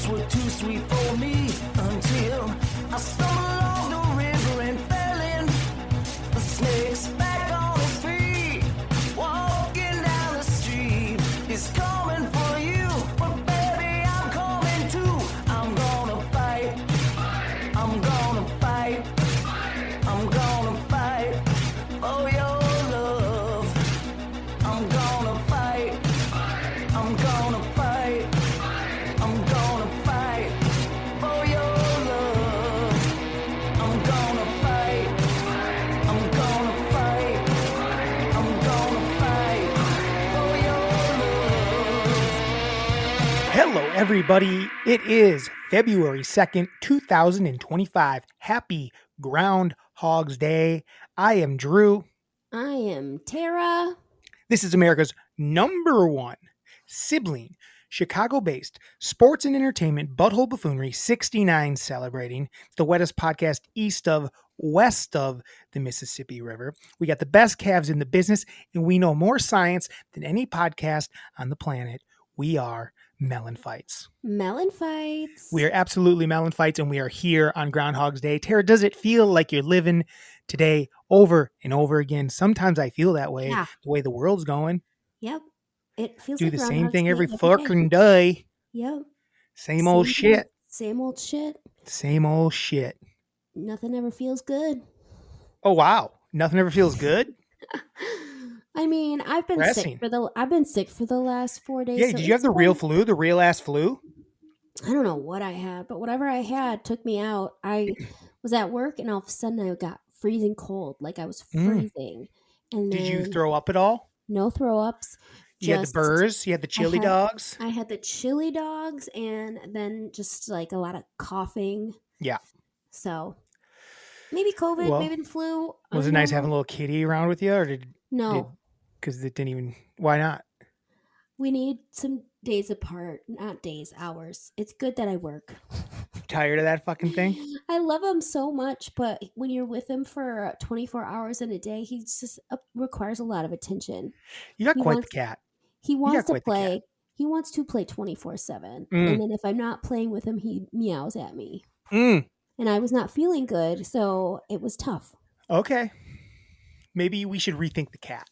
fruits were too sweet for me until I stumbled along the river and fell in. The snake's back on his feet, walking down the street. He's coming for you, but baby, I'm coming too. I'm gonna fight. I'm gonna fight. I'm gonna fight for your love. I'm gonna fight. I'm gonna fight. I'm gonna fight for your love. I'm gonna fight. I'm gonna fight. I'm gonna fight for your love. Hello, everybody. It is February 2nd, 2025. Happy Groundhog's Day. I am Drew. I am Terra. This is America's #1 sibling, Chicago-based sports and entertainment butthole buffoonery 69 celebrating the wettest podcast west of the Mississippi River. We got the best calves in the business, and we know more science than any podcast on the planet. We are MELLONfights. MELLONfights. We are absolutely MELLONfights, and we are here on Groundhog's Day. Terra, does it feel like you're living today over and over again? Sometimes I feel that way, Yeah. the way the world's going. Yep. It feels Do like the same Groundhog's thing Day every day. fucking day. Yep. Same old shit. Same old shit. Same old shit. Nothing ever feels good. Oh, wow. Nothing ever feels good? I mean, I've been Pressing. sick for the last 4 days. Yeah, so did you have it's the real been- flu, the real ass flu? I don't know what I had, but whatever I had took me out. I was at work and all of a sudden I got freezing cold. Like I was freezing. And Did you then throw up at all? no throw ups. You had the burrs? You had the chili had- dogs? I had the chili dogs and then just like a lot of coughing. Yeah. So maybe COVID, Well, maybe the flu. I Was it don't nice know. having a little kitty around with you? Or No, because it didn't even, why not? we need some days apart, not days, hours. It's good that I work. Tired of that fucking thing? I love him so much, but when you're with him for 24 hours in a day, he just requires a lot of attention. You got He quite wants- the cat. He wants to quite the cat. play. He wants to play 24/7. Mm. And then if I'm not playing with him, he meows at me. Mm. And I was not feeling good, so it was tough. Okay. Maybe we should rethink the cat.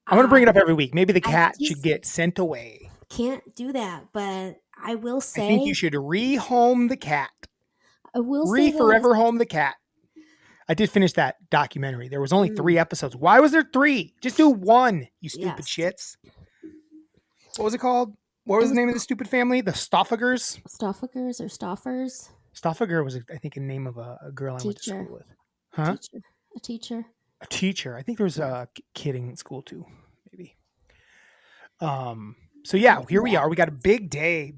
I'm going to bring it up every week. Maybe the I cat just- should get sent away. Can't do that, but I will say I think you should rehome the cat. I will say this. Forever home the cat. I did finish that documentary. There was only 3 episodes. Why was there 3? Just do 1, you stupid shits. What was it called? What was the name of the stupid family? The Stoffagers? Stoffagers or Stoffers? Stoffager was, I think, a name of a girl I went to Teacher. school with. Huh? A teacher. A teacher. I think there was a kid in school too, maybe. So yeah, here we are. We got a big day.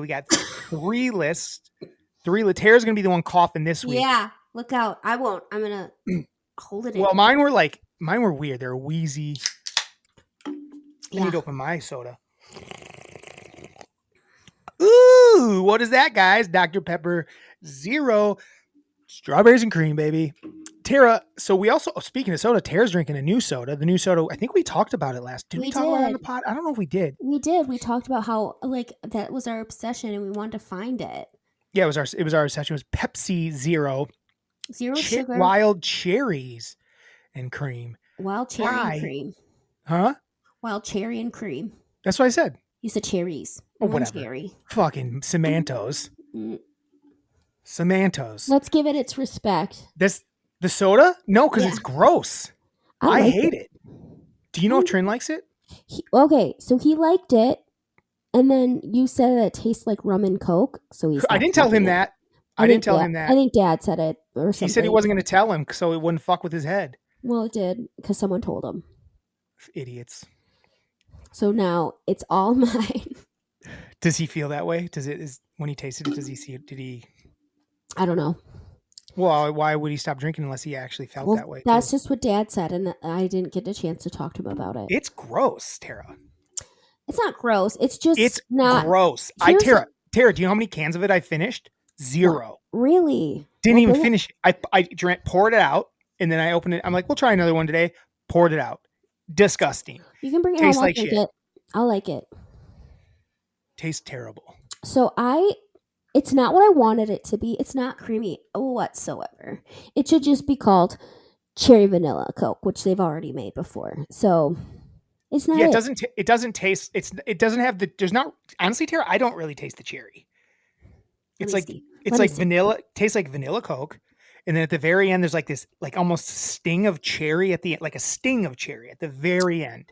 We got 3 lists. Tara's gonna be the one coughing this week. Yeah, look out. I won't. I'm going to hold it in. Well, mine were weird. They were wheezy. I Yeah. need to open my soda. Ooh, what is that, guys? Dr. Pepper Zero. Strawberries and cream, baby. Terra, so we also, speaking of soda, Tara's drinking a new soda. The new soda, I think we talked about it last. Did we talk about it on the did. pod? I don't know if we did. We did. We talked about how like that was our obsession and we wanted to find it. Yeah, it was our session. It was Pepsi Zero. Zero sugar. Wild cherries and cream. Wild cherry Why? and cream. Huh? Wild cherry and cream. That's what I said. You said cherries. Oh, One whatever. cherry. Fucking Samantos. Mm. Samantos. Let's give it its respect. The soda? No, because Yeah. it's gross. I like hate it. Do you know if Trin likes it? Okay, so he liked it, and then you said that it tastes like rum and coke. So he's. I didn't tell him that. I didn't tell him that. I think Dad said it or something. He said he wasn't going to tell him so it wouldn't fuck with his head. Well, it did because someone told him. Idiots. So now it's all mine. Does he feel that way? When he tasted it, does he see it? Did he? I don't know. Well, why would he stop drinking unless he actually felt Well, that way? that's too? just what Dad said, and I didn't get a chance to talk to him about it. It's gross, Tara. It's not gross. It's just It's not gross. Here's Tara, do you know how many cans of it I finished? 0. really. Didn't Well, even bring it- finish it. I poured it out, and then I opened it. I'm like, we'll try another one today. Poured it out. Disgusting. You can bring it Tastes home. I'll like drink shit. it. I'll like it. Tastes terrible. So it's not what I wanted it to be. It's not creamy whatsoever. It should just be called cherry vanilla Coke, which they've already made before. So it's not Yeah, it it. doesn't. It doesn't taste. It doesn't have the. There's not. Honestly, Tara, I don't really taste the cherry. Let It's me like see. it's Let me like see. vanilla. Tastes like vanilla Coke, and then at the very end, there's like this, like almost sting of cherry at the like a sting of cherry at the very end.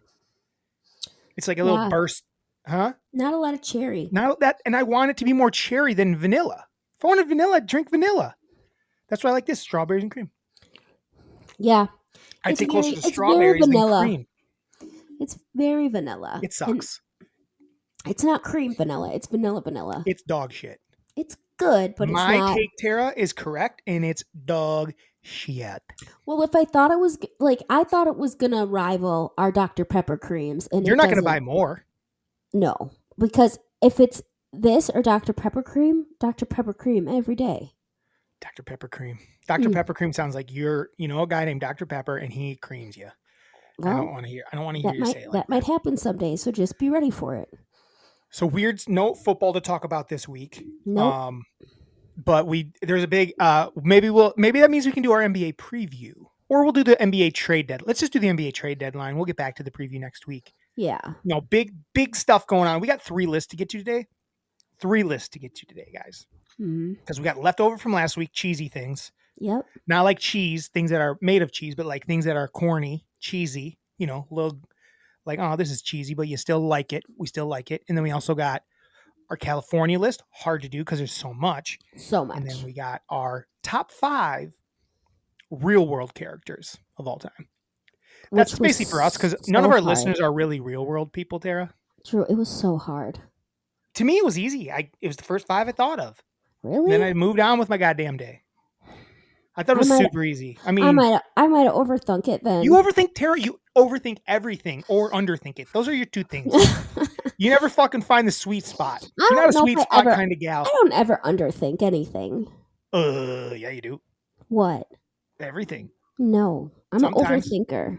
It's like a little Yeah, burst, huh? not a lot of cherry. Not that, and I want it to be more cherry than vanilla. If I wanted vanilla, I'd drink vanilla. That's why I like this strawberries and cream. Yeah, I'd say closer to it's very strawberries than vanilla. cream. It's very vanilla, It and sucks. it's not cream vanilla. It's vanilla vanilla. It's dog shit. It's good, but it's My not. take, Tara, is correct, and it's dog shit. Well, if I thought it was like I thought it was gonna rival our Dr Pepper creams, and You're it not going to buy doesn't. more. No, because if it's this or Dr Pepper cream every day. Dr. Pepper cream. Dr. Mm, Pepper cream sounds like you know a guy named Dr. Pepper and he creams you. I don't well, want to hear. I don't want to hear you say it like that that. might happen someday. So just be ready for it. So weird. No football to talk about this week. Nope. But there's a big. Maybe that means we can do our NBA preview, or we'll do the NBA trade deadline. Let's just do the NBA trade deadline. We'll get back to the preview next week. Yeah. Big stuff going on. We got 3 lists to get to today. 3 lists to get to today, guys. Hmm. Because we got leftover from last week, cheesy things. Yep. Not like cheese, things that are made of cheese, but like things that are corny, cheesy, little like, oh, this is cheesy, but you still like it. We still like it. And then we also got our California list, hard to do because there's so much. So And then much. we got our top 5 real world characters of all time. That's Which was basically for us because none of so our hard. listeners are really real world people, Tara. True. It was so hard. To me, it was easy. It was the first 5 I thought of. Really? And then I moved on with my goddamn day. I thought it I was might super easy. I mean, I might have overthunk it then. you overthink, Tara. You overthink everything or underthink it. Those are your 2 things. You never fucking find the sweet spot. I You're not a don't know sweet if spot kind of gal. I don't ever underthink anything. Yeah, you do. What? Everything. No. I'm Sometimes. an overthinker.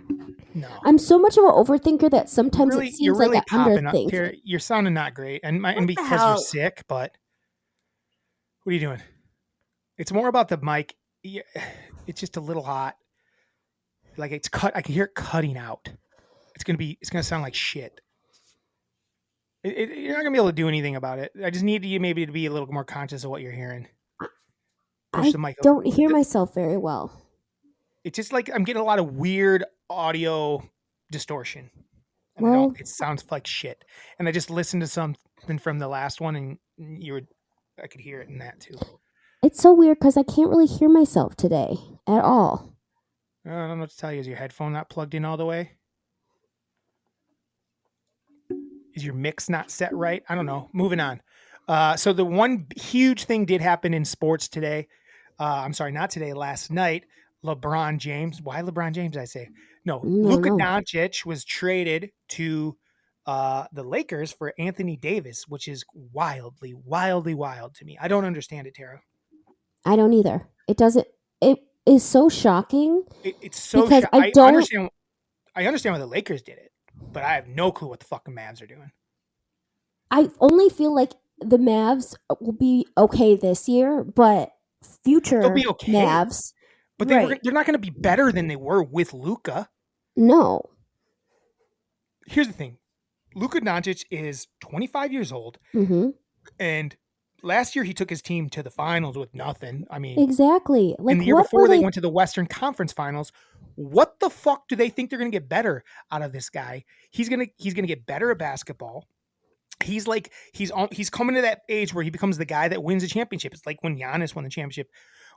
No. I'm so much of an overthinker that sometimes it You're seems really like I popping up, underthink. Tara. You're sounding not great. And the because you're hell? sick, but what are you doing? It's more about the mic. It's just a little hot. Like it's cut. I can hear it cutting out. It's gonna sound like shit. You're not gonna be able to do anything about it. I just need you maybe to be a little more conscious of what you're hearing. Push I the mic. don't hear myself very well. It's just like I'm getting a lot of weird audio distortion. And Well, it sounds like shit. And I just listened to something from the last one and I could hear it in that too. it's so weird because I can't really hear myself today at all. I don't know what to tell you. Is your headphone not plugged in all the way? Is your mix not set right? I don't know. Moving on. So the one huge thing did happen in sports today. I'm sorry, not today, last night. LeBron James. Why LeBron James, I say? No, No, Luka no. Doncic was traded to the Lakers for Anthony Davis, which is wildly, wildly wild to me. I don't understand it, Tara. I don't either. It doesn't. It is so shocking It's so because I I don't. understand why the Lakers did it, but I have no clue what the fucking Mavs are doing. I only feel like the Mavs will be okay this year, but future They'll be okay, Mavs, but right? they're not going to be better than they were with Luka. No. Here's the thing: Luka Doncic is 25 years old, Mm-hmm. and last year he took his team to the finals with nothing. I mean, Exactly. Like and the year what before were they they? went to the Western Conference Finals. What the fuck do they think they're going to get better out of this guy? He's gonna get better at basketball. He's coming to that age where he becomes the guy that wins the championship. It's like when Giannis won the championship,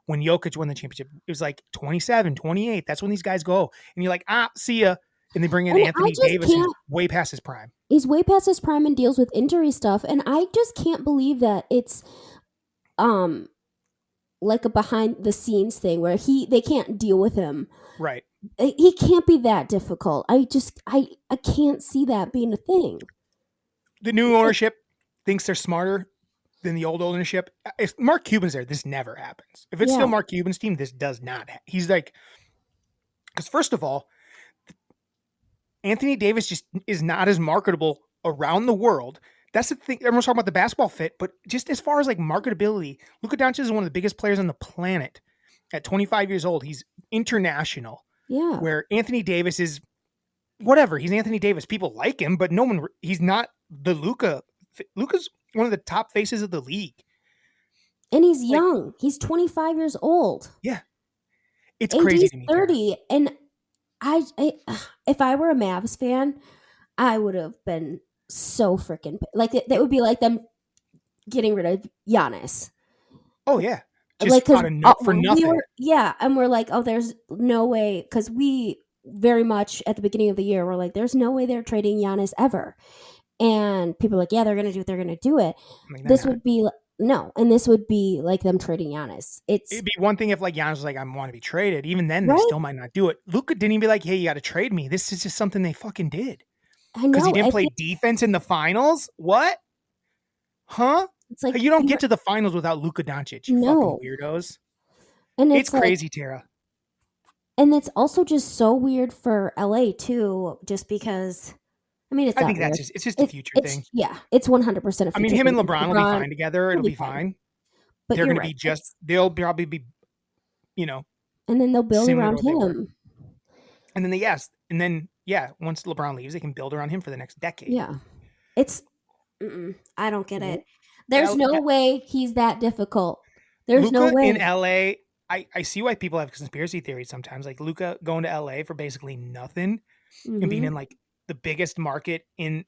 when Jokic won the championship. It was like 27, 28. That's when these guys go. And you're like, see ya. And they bring in And I Anthony just Davis, who's can't. way past his prime. He's way past his prime and deals with injury stuff, and I just can't believe that it's um like a behind the scenes thing where they can't deal with him. Right. He can't be that difficult. I can't see that being a thing. The new ownership thinks they're smarter than the old ownership. If Mark Cuban's there, this never happens. If it's still Yeah. Mark Cuban's team, this does not. He's like, because first of all, Anthony Davis just is not as marketable around the world That's the thing. Everyone's talking about the basketball fit, but just as far as like marketability, Luka Doncic is one of the biggest players on the planet. At 25 years old, he's international. Yeah. Where Anthony Davis is whatever. He's Anthony Davis. People like him, but no one. He's not the Luka. Luka's one of the top faces of the league. And he's Like, young. He's 25 years old. yeah, it's AD's crazy to me. 30. And I if I were a Mavs fan, I would have been so freaking like that would be like them getting rid of Giannis. Oh yeah, just Like because for nothing. and we're like, oh, there's no way because we very much at the beginning of the year we're like, there's no way they're trading Giannis ever, and people are like, yeah, they're gonna do it, they're gonna do it. Like, This would be no, and this would be like them trading Giannis. It'd be one thing if like Giannis was like, I want to be traded. Even then, they Right? still might not do it. Luka didn't even be like, hey, you got to trade me. This is just something they fucking did I because he know. didn't I play feel defense in the finals. What? Huh? it's like You don't get to the finals without Luka Doncic. You No. fucking weirdos. and It's like, crazy, Terra. and it's also just so weird for LA too, just because. I mean, it's I not think weird. it's just a future thing. Yeah, it's 100% a I mean, future him and thing. LeBron will be fine together. It'll will be fine. But They're you're going to right. be just. They'll probably be, And then they'll build similar to around what they were. him. And then once LeBron leaves, they can build around him for the next decade. Yeah, it's. I don't get it. There's no way he's that difficult. There's no Luka way. in LA. I see why people have conspiracy theories sometimes. Like Luka going to LA for basically nothing and being in like the biggest market in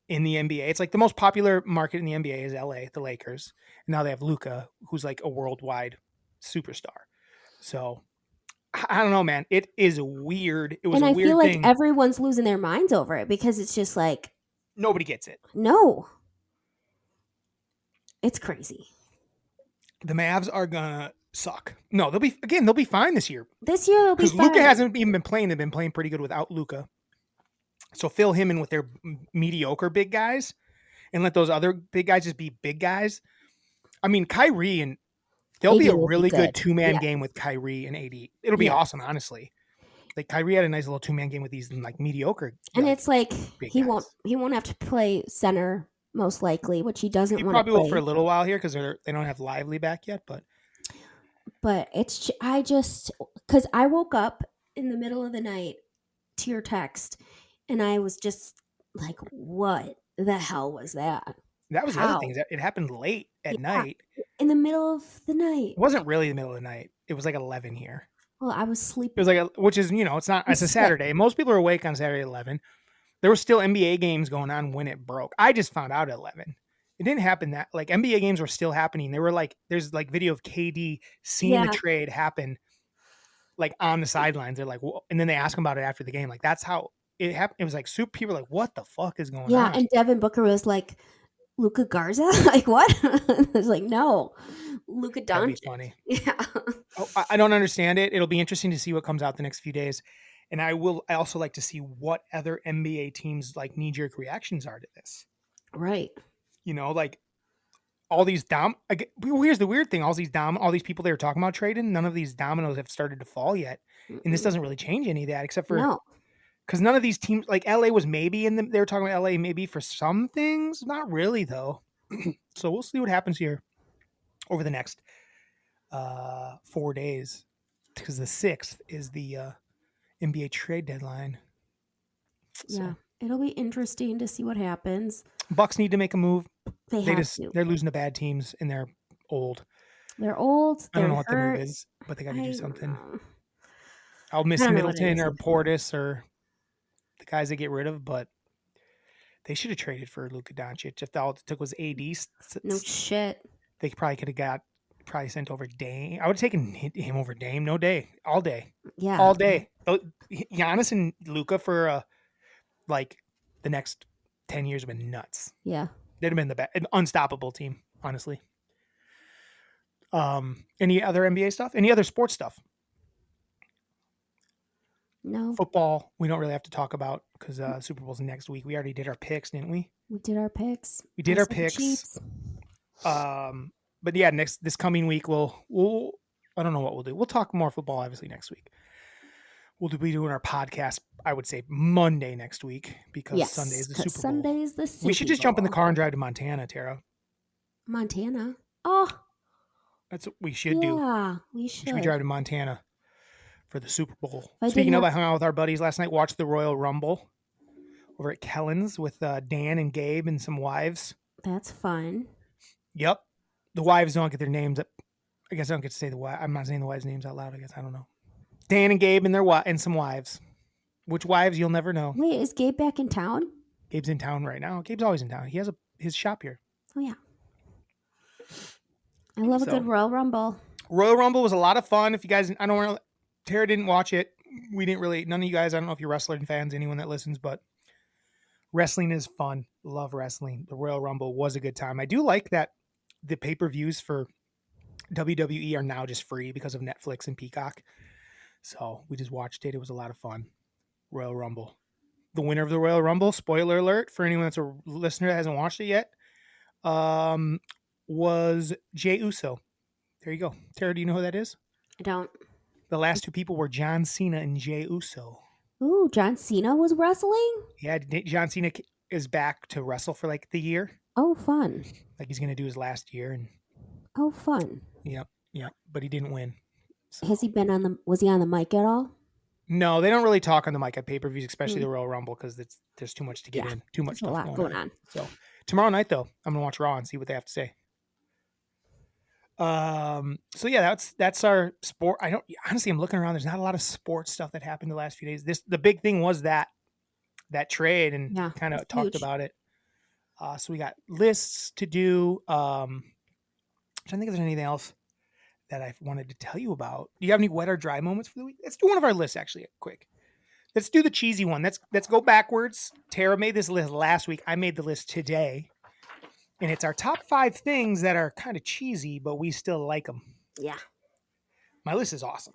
the NBA. It's like the most popular market in the NBA is LA, the Lakers. And now they have Luka, who's like a worldwide superstar. So I don't know, man. It is weird. It was And a I weird feel like thing. everyone's losing their minds over it because it's just like Nobody gets it. no. It's crazy. The Mavs are gonna suck. No, they'll be fine this year. This year they'll be Because fine. Luka hasn't even been playing. They've been playing pretty good without Luka. So fill him in with their mediocre big guys and let those other big guys just be big guys. I mean, Kyrie and there'll be AD a will be really good good. two-man Yeah. game with Kyrie and AD. It'll be Yeah. awesome, honestly. Like Kyrie had a nice little two-man game with these like mediocre. And it's like big he guys. won't have to play center most likely, which he doesn't He want to probably play. will for a little while here because they don't have Lively back yet. But I just because I woke up in the middle of the night to your text, and I was just like, "What the hell was that?" that was the other thing. How? Is that it happened late at Yeah, night. in the middle of the night. It wasn't really the middle of the night. It was like 11 here. Well, I was It sleeping. was like which is it's not. It's a sick. Saturday. Most people are awake on Saturday at 11. There were still NBA games going on when it broke. I just found out at 11. It didn't happen that like NBA games were still happening. They were like there's like video of KD seeing the trade happen like on the sidelines. They're like, whoa. And then they ask him about it after the game. Like that's how it happened. It was like super people were like, what the fuck is going on? Yeah, and Devin Booker was like, "Luka Garza?" Like what? I was like, "No, Luka That'd be Doncic." funny. Yeah. I don't understand it. It'll be interesting to see what comes out the next few days. And I also like to see what other NBA teams like knee-jerk reactions are to this. Right. Like all these here's the weird thing. All these people they were talking about trading, none of these dominoes have started to fall yet. And this doesn't really change any of that except for because none of these teams like LA was maybe they were talking about LA maybe for some things, not really though. So we'll see what happens here over the next 4 days because the 6th is the NBA trade deadline. So. Yeah, it'll be interesting to see what happens. Bucks need to make a move. They have to. They're losing to bad teams and they're old. They're old. I don't know hurt. what the move is, but they got to do something. Know. I'll miss Middleton or Portis or the guys they get rid of, but they should have traded for Luka Doncic. If all it took was AD, no shit. They probably could have sent over Dame. I would have taken him over Dame all day. Yeah, all day. Giannis and Luka for like the next 10 years have been nuts. Yeah, they'd have been an unstoppable team, honestly. Any other NBA stuff? Any other sports stuff? No. Football, we don't really have to talk about because Super Bowl's next week. We already did our picks, didn't we? We did our picks. We did our picks. But yeah, this coming week we'll I don't know what we'll do. We'll talk more football obviously next week. We'll be doing our podcast, I would say, Monday next week because Sunday Yes, is the because Super Bowl. Sunday is the Super We should just jump in the Bowl. car and drive to Montana, Tara. Montana. Oh, That's what we should do. yeah, we We should should. drive to Montana for the Super Bowl. I Speaking didn't of, I hung out with our buddies last night, watched the Royal Rumble over at Kellen's with Dan and Gabe and some wives. That's fun. Yep. The wives don't get their names. I guess I don't get to say the wives. I'm not saying the wives' names out loud. I guess I don't know. Dan and Gabe and their and some wives. Which wives you'll never know. Wait, is Gabe back in town? Gabe's in town right now. Gabe's always in town. He has his shop here. Oh yeah. I love a good Royal Rumble. Royal Rumble was a lot of fun. If you guys, I don't know, Terra didn't watch it. We didn't really. None of you guys. I don't know if you're wrestling fans. Anyone that listens, but wrestling is fun. Love wrestling. The Royal Rumble was a good time. I do like that the pay-per-views for WWE are now just free because of Netflix and Peacock. So we just watched it. It was a lot of fun. Royal Rumble. The winner of the Royal Rumble, spoiler alert for anyone that's a listener that hasn't watched it yet, was Jey Uso. There you go. Tara, do you know who that is? I don't. The last two people were John Cena and Jey Uso. Ooh, John Cena was wrestling? Yeah, John Cena is back to wrestle for like the year. Oh, fun. Like he's going to do his last year. And Oh, fun. Yep. But he didn't win. So. Was he on the mic at all? No, they don't really talk on the mic at pay-per-views, especially the Royal Rumble, because there's too much to get in. Too much stuff a lot going on. So tomorrow night, though, I'm going to watch Raw and see what they have to say. So yeah, that's our sport. I'm looking around. There's not a lot of sports stuff that happened the last few days. The big thing was that trade, and kind of talked about it. So we got lists to do. I don't think there's anything else that I wanted to tell you about. Do you have any wet or dry moments for the week? Let's do one of our lists actually quick. Let's do the cheesy one. Let's go backwards. Tara made this list last week. I made the list today. And it's our top 5 things that are kind of cheesy, but we still like them. Yeah. My list is awesome.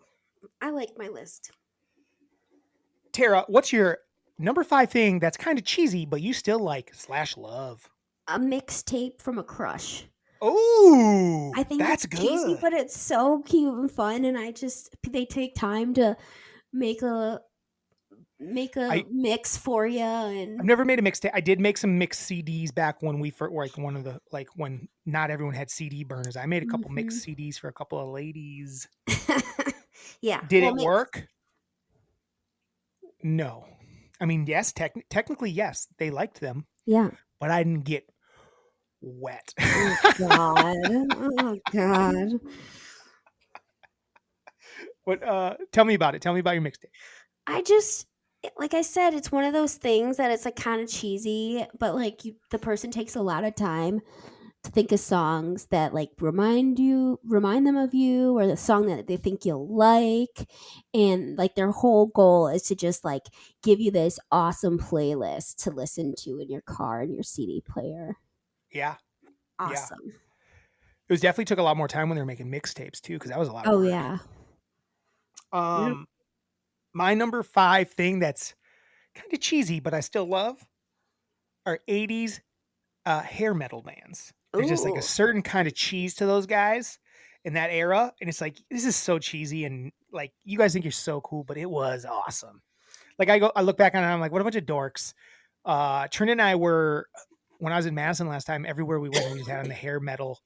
I like my list. Tara, what's your number 5 thing that's kind of cheesy, but you still like / love? A mixtape from a crush. Oh, I think that's it's good. cheesy, but it's so cute and fun. And they take time to make a mix for you. And I've never made a mixtape. I did make some mixed CDs back when we for when not everyone had CD burners. I made a couple mixed CDs for a couple of ladies. Yeah. Did it work? No. I mean, yes, technically, yes, they liked them. Yeah. But I didn't get wet. Oh God. Oh God. But tell me about it. Tell me about your mixtape. Like I said, it's one of those things that it's like kind of cheesy, but like the person takes a lot of time to think of songs that like remind them of you, or the song that they think you'll like, and like their whole goal is to just like give you this awesome playlist to listen to in your car and your CD player. Yeah. Awesome. Yeah. It was definitely took a lot more time when they were making mixtapes too, because that was a lot of work. Yeah. My number 5 thing that's kind of cheesy, but I still love, are 80s hair metal bands. There's just like a certain kind of cheese to those guys in that era. And it's like, this is so cheesy. And like, you guys think you're so cool, but it was awesome. Like I look back on it, I'm like, what a bunch of dorks. Trin and I were, when I was in Madison last time, everywhere we went, we just had on the hair metal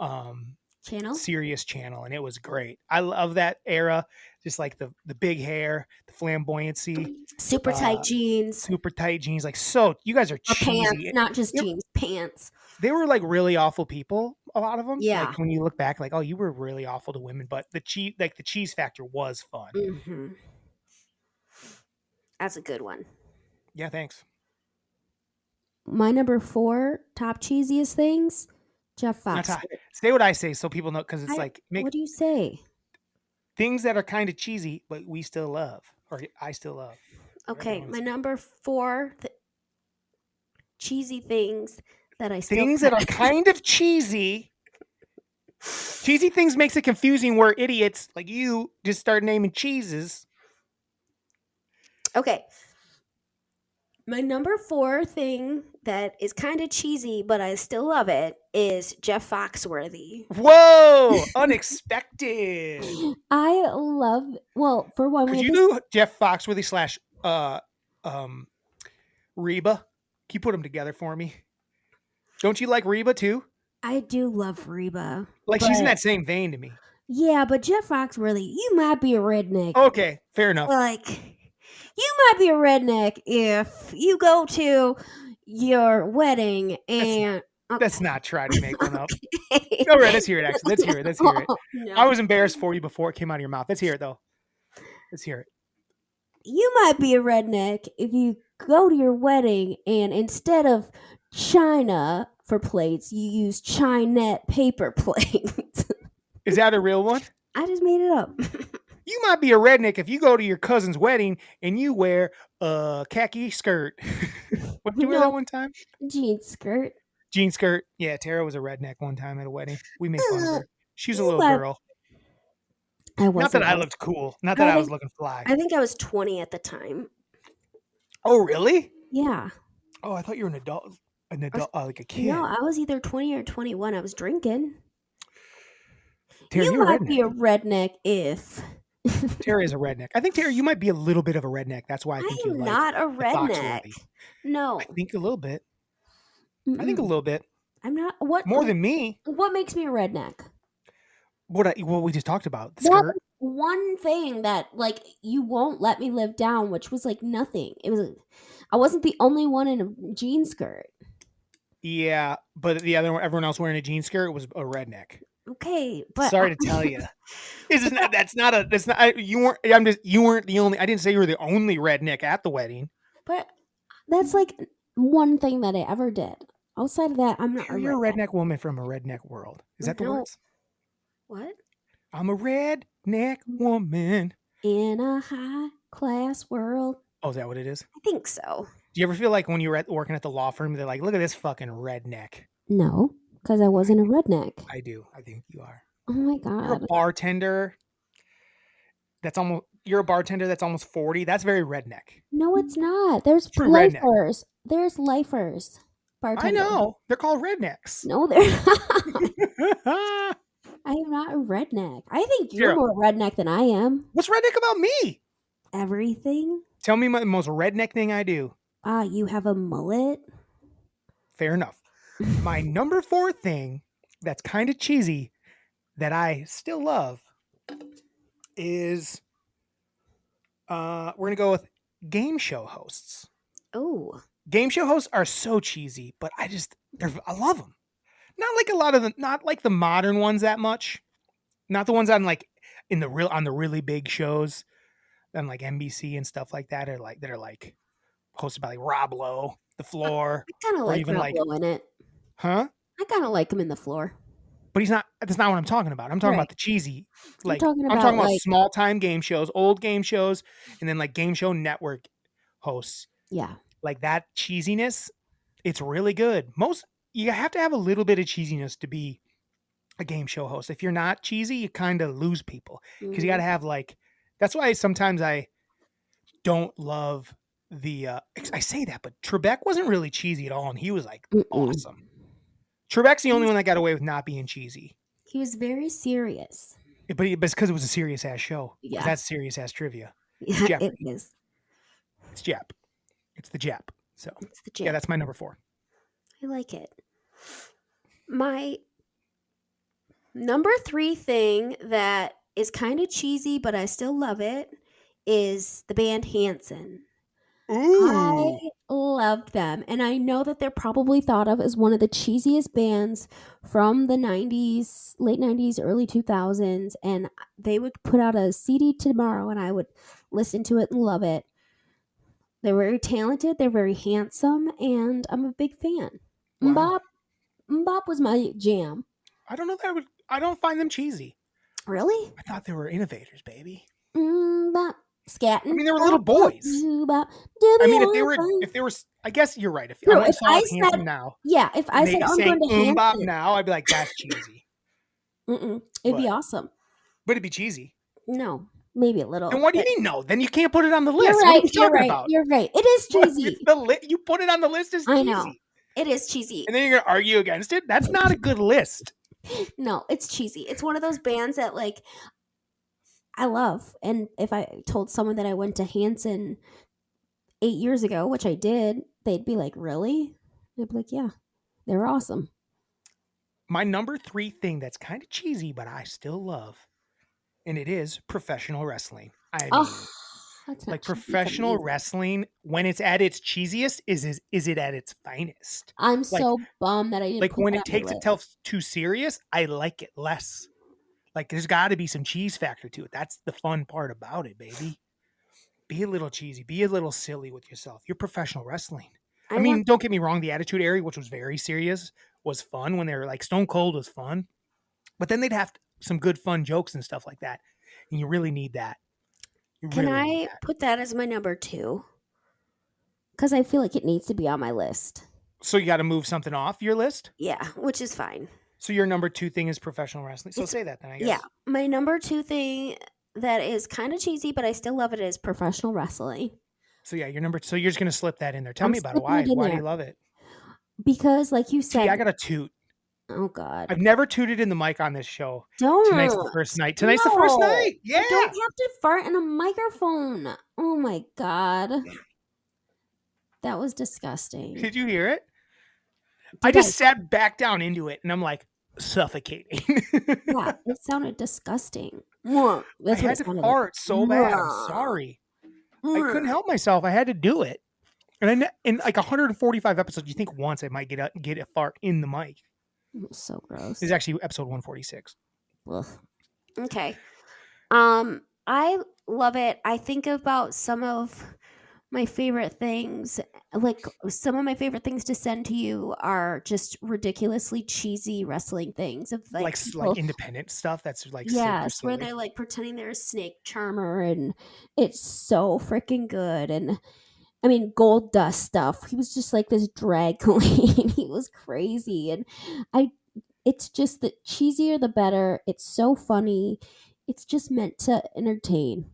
channel, Sirius channel, and it was great. I love that era, just like the big hair, the flamboyancy, super tight jeans, like, so you guys are cheesy. Pants, not just jeans, pants. They were like really awful people, a lot of them. Yeah, like when you look back, like, oh, you were really awful to women, but the cheese factor was fun. That's a good one. Yeah, thanks. My number 4 top cheesiest things, Jeff Fox. Say what I say so people know, because it's what do you say? Things that are kind of cheesy, but we still love, or I still love. Okay, my number 4 cheesy things that I still things that are kind of cheesy. Cheesy things makes it confusing where idiots like you just start naming cheeses. Okay. My number 4 thing that is kind of cheesy, but I still love it, is Jeff Foxworthy. Whoa! Unexpected. I love. Well, for one, Could we you do Jeff Foxworthy slash Reba? Can you put them together for me? Don't you like Reba too? I do love Reba. Like she's in but- that same vein to me. Yeah, but Jeff Foxworthy, you might be a redneck. Okay, fair enough. Like, you might be a redneck if you go to your wedding and. Let's not try to make one up. Okay. All right, let's hear it. Actually, let's hear it. Let's hear it. No. I was embarrassed for you before it came out of your mouth. Let's hear it though. Let's hear it. You might be a redneck if you go to your wedding and instead of china for plates, you use Chinette paper plates. Is that a real one? I just made it up. You might be a redneck if you go to your cousin's wedding and you wear a khaki skirt. What did you wear that one time? Jean skirt. Jean skirt. Yeah, Terra was a redneck one time at a wedding. We made fun of her. She was a You little might- girl. I Not that wasn't. I looked cool. Not that I I was think- looking fly. I think I was 20 at the time. Oh, really? Yeah. Oh, I thought you were an adult, like a kid. No, I was either 20 or 21. I was drinking. Terra, you you're a might redneck. be a redneck if. Terra is a redneck. I think Terra, you might be a little bit of a redneck. That's why I think I you am like. not a the redneck. Foxworthy. No. I think a little bit. I think a Mm-mm. little bit I'm not. What more than me. What makes me a redneck? What we just talked about. The That skirt. was one thing that like you won't let me live down, which was like nothing. It was. I wasn't the only one in a jean skirt. Yeah, but the other one, everyone else wearing a jean skirt was a redneck. Okay, but Sorry to tell you. That's not. You weren't the only. I didn't say you were the only redneck at the wedding. But that's like one thing that I ever did. Outside of that, I'm not. You're a redneck woman from a redneck world. Is that the No. words? What? I'm a redneck woman. In a high class world. Oh, is that what it is? I think so. Do you ever feel like when you're working at the law firm, they're like, look at this fucking redneck? No, because I wasn't a redneck. I do. I think you are. Oh my You're a god. bartender. You're a bartender that's almost 40. That's very redneck. No, it's not. There's True redneck. lifers. There's lifers. Bartender. I know. They're called rednecks. No, they're not. I am not a redneck. I think you're Zero. more redneck than I am. What's redneck about me? Everything. Tell me the most redneck thing I do. You have a mullet. Fair enough. My number 4 thing that's kind of cheesy that I still love is we're going to go with game show hosts. Oh, Game show hosts are so cheesy, but I love them. Not like the modern ones that much. Not the ones on like on the really big shows on like NBC and stuff like that that are like hosted by like Rob Lowe, The Floor. I kind of Or like even, Rob like- Lowe in it. Huh? I kind of like him in the floor. But he's not. That's not what I'm talking about. I'm talking Right. about the cheesy. I'm Like talking I'm about, talking about like- small time game shows, old game shows, and then like game show network hosts. Yeah. Like that cheesiness, it's really good. You have to have a little bit of cheesiness to be a game show host. If you're not cheesy, you kind of lose people because you got to have like. That's why sometimes I don't love the. I say that, but Trebek wasn't really cheesy at all, and he was like Mm-mm. awesome. Trebek's the only one that got away with not being cheesy. He was very serious. But it's because it was a serious ass show. 'Cause Yeah. that's serious ass trivia. Yeah, it Jeopardy. is. It's Jap. It's the Jap. So It's the yeah, jam. that's my number 4. I like it. My number 3 thing that is kind of cheesy, but I still love it, is the band Hanson. Ooh. I loved them, and I know that they're probably thought of as one of the cheesiest bands from the 90s, late 90s, early 2000s, and they would put out a CD tomorrow, and I would listen to it and love it. They're very talented, they're very handsome, and I'm a big fan. Wow. Mbop was my jam. I don't know that I don't find them cheesy. Really? I thought they were innovators, baby. Mbop. Scatting. I mean, they were little boys. I mean, if they were, I guess you're right. If No, I went if saw I Hanson said- now, Yeah, if I and said they I'm sang going to Bop Hanson, now, I'd be like, that's cheesy. it'd be But- awesome. But it'd be cheesy. No, Maybe a little. Then what do you But mean no? Then you can't put it on the you're list. What are right. we You're talking right. about? You're right. It is What? It's cheesy. the you put it on the list as I know. cheesy. It is cheesy. And then you're gonna argue against it? That's not a good list. No, it's cheesy. It's one of those bands that like I love. And if I told someone that I went to Hanson 8 years ago, which I did, they'd be like, "Really?" I'd be like, "Yeah, they're awesome." My number 3 thing that's kind of cheesy, but I still love, and it is professional wrestling. I mean, Oh, that's not like cheesy. It's professional amazing. wrestling, when it's at its cheesiest, is it at its finest. I'm Like so bummed that I didn't put when that it on my takes list. itself too serious, I like it less. Like there's got to be some cheese factor to it. That's the fun part about it, baby. Be a little cheesy, be a little silly with yourself. You're professional wrestling. I I mean, want don't get me wrong, the Attitude Era, which was very serious, was fun when they were like Stone Cold was fun. But then they'd have some good fun jokes and stuff like that. And you really need that. You Can really need I that. put that as my number 2? Because I feel like it needs to be on my list. So you got to move something off your list. Yeah, which is fine. So your number 2 thing is professional wrestling. So It's- say that then, I guess. Yeah, my number 2 thing that is kind of cheesy, but I still love it is professional wrestling. So yeah, your number. So you're just gonna slip that in there. Tell I'm me about it. slipping Why? it in Why do there you love it? because, like you See, I said, got a toot. oh God, I've never tooted in the mic on this show. don't. Tonight's the first night. Tonight's the first night. Yeah. You don't have to fart in a microphone. Oh my God, that was disgusting. Did you hear it? I Did just sat back down into it, and I'm like suffocating. Yeah, it sounded disgusting. Mwah. I That's what had it to sounded fart so bad. I'm Mwah. sorry. I like. couldn't help myself. I had to do it. And then in like 145 episodes, you think once I might get a fart in the mic. So gross. This is actually episode 146. Ugh. Okay. I love it. I think about some of my favorite things. Like some of my favorite things to send to you are just ridiculously cheesy wrestling things of like people, Like independent stuff that's like super yes, where silly. they're like pretending they're a snake charmer and it's so freaking good. And I mean, Gold Dust stuff. He was just like this drag queen. He was crazy, and I. It's just the cheesier the better. It's so funny. It's just meant to entertain.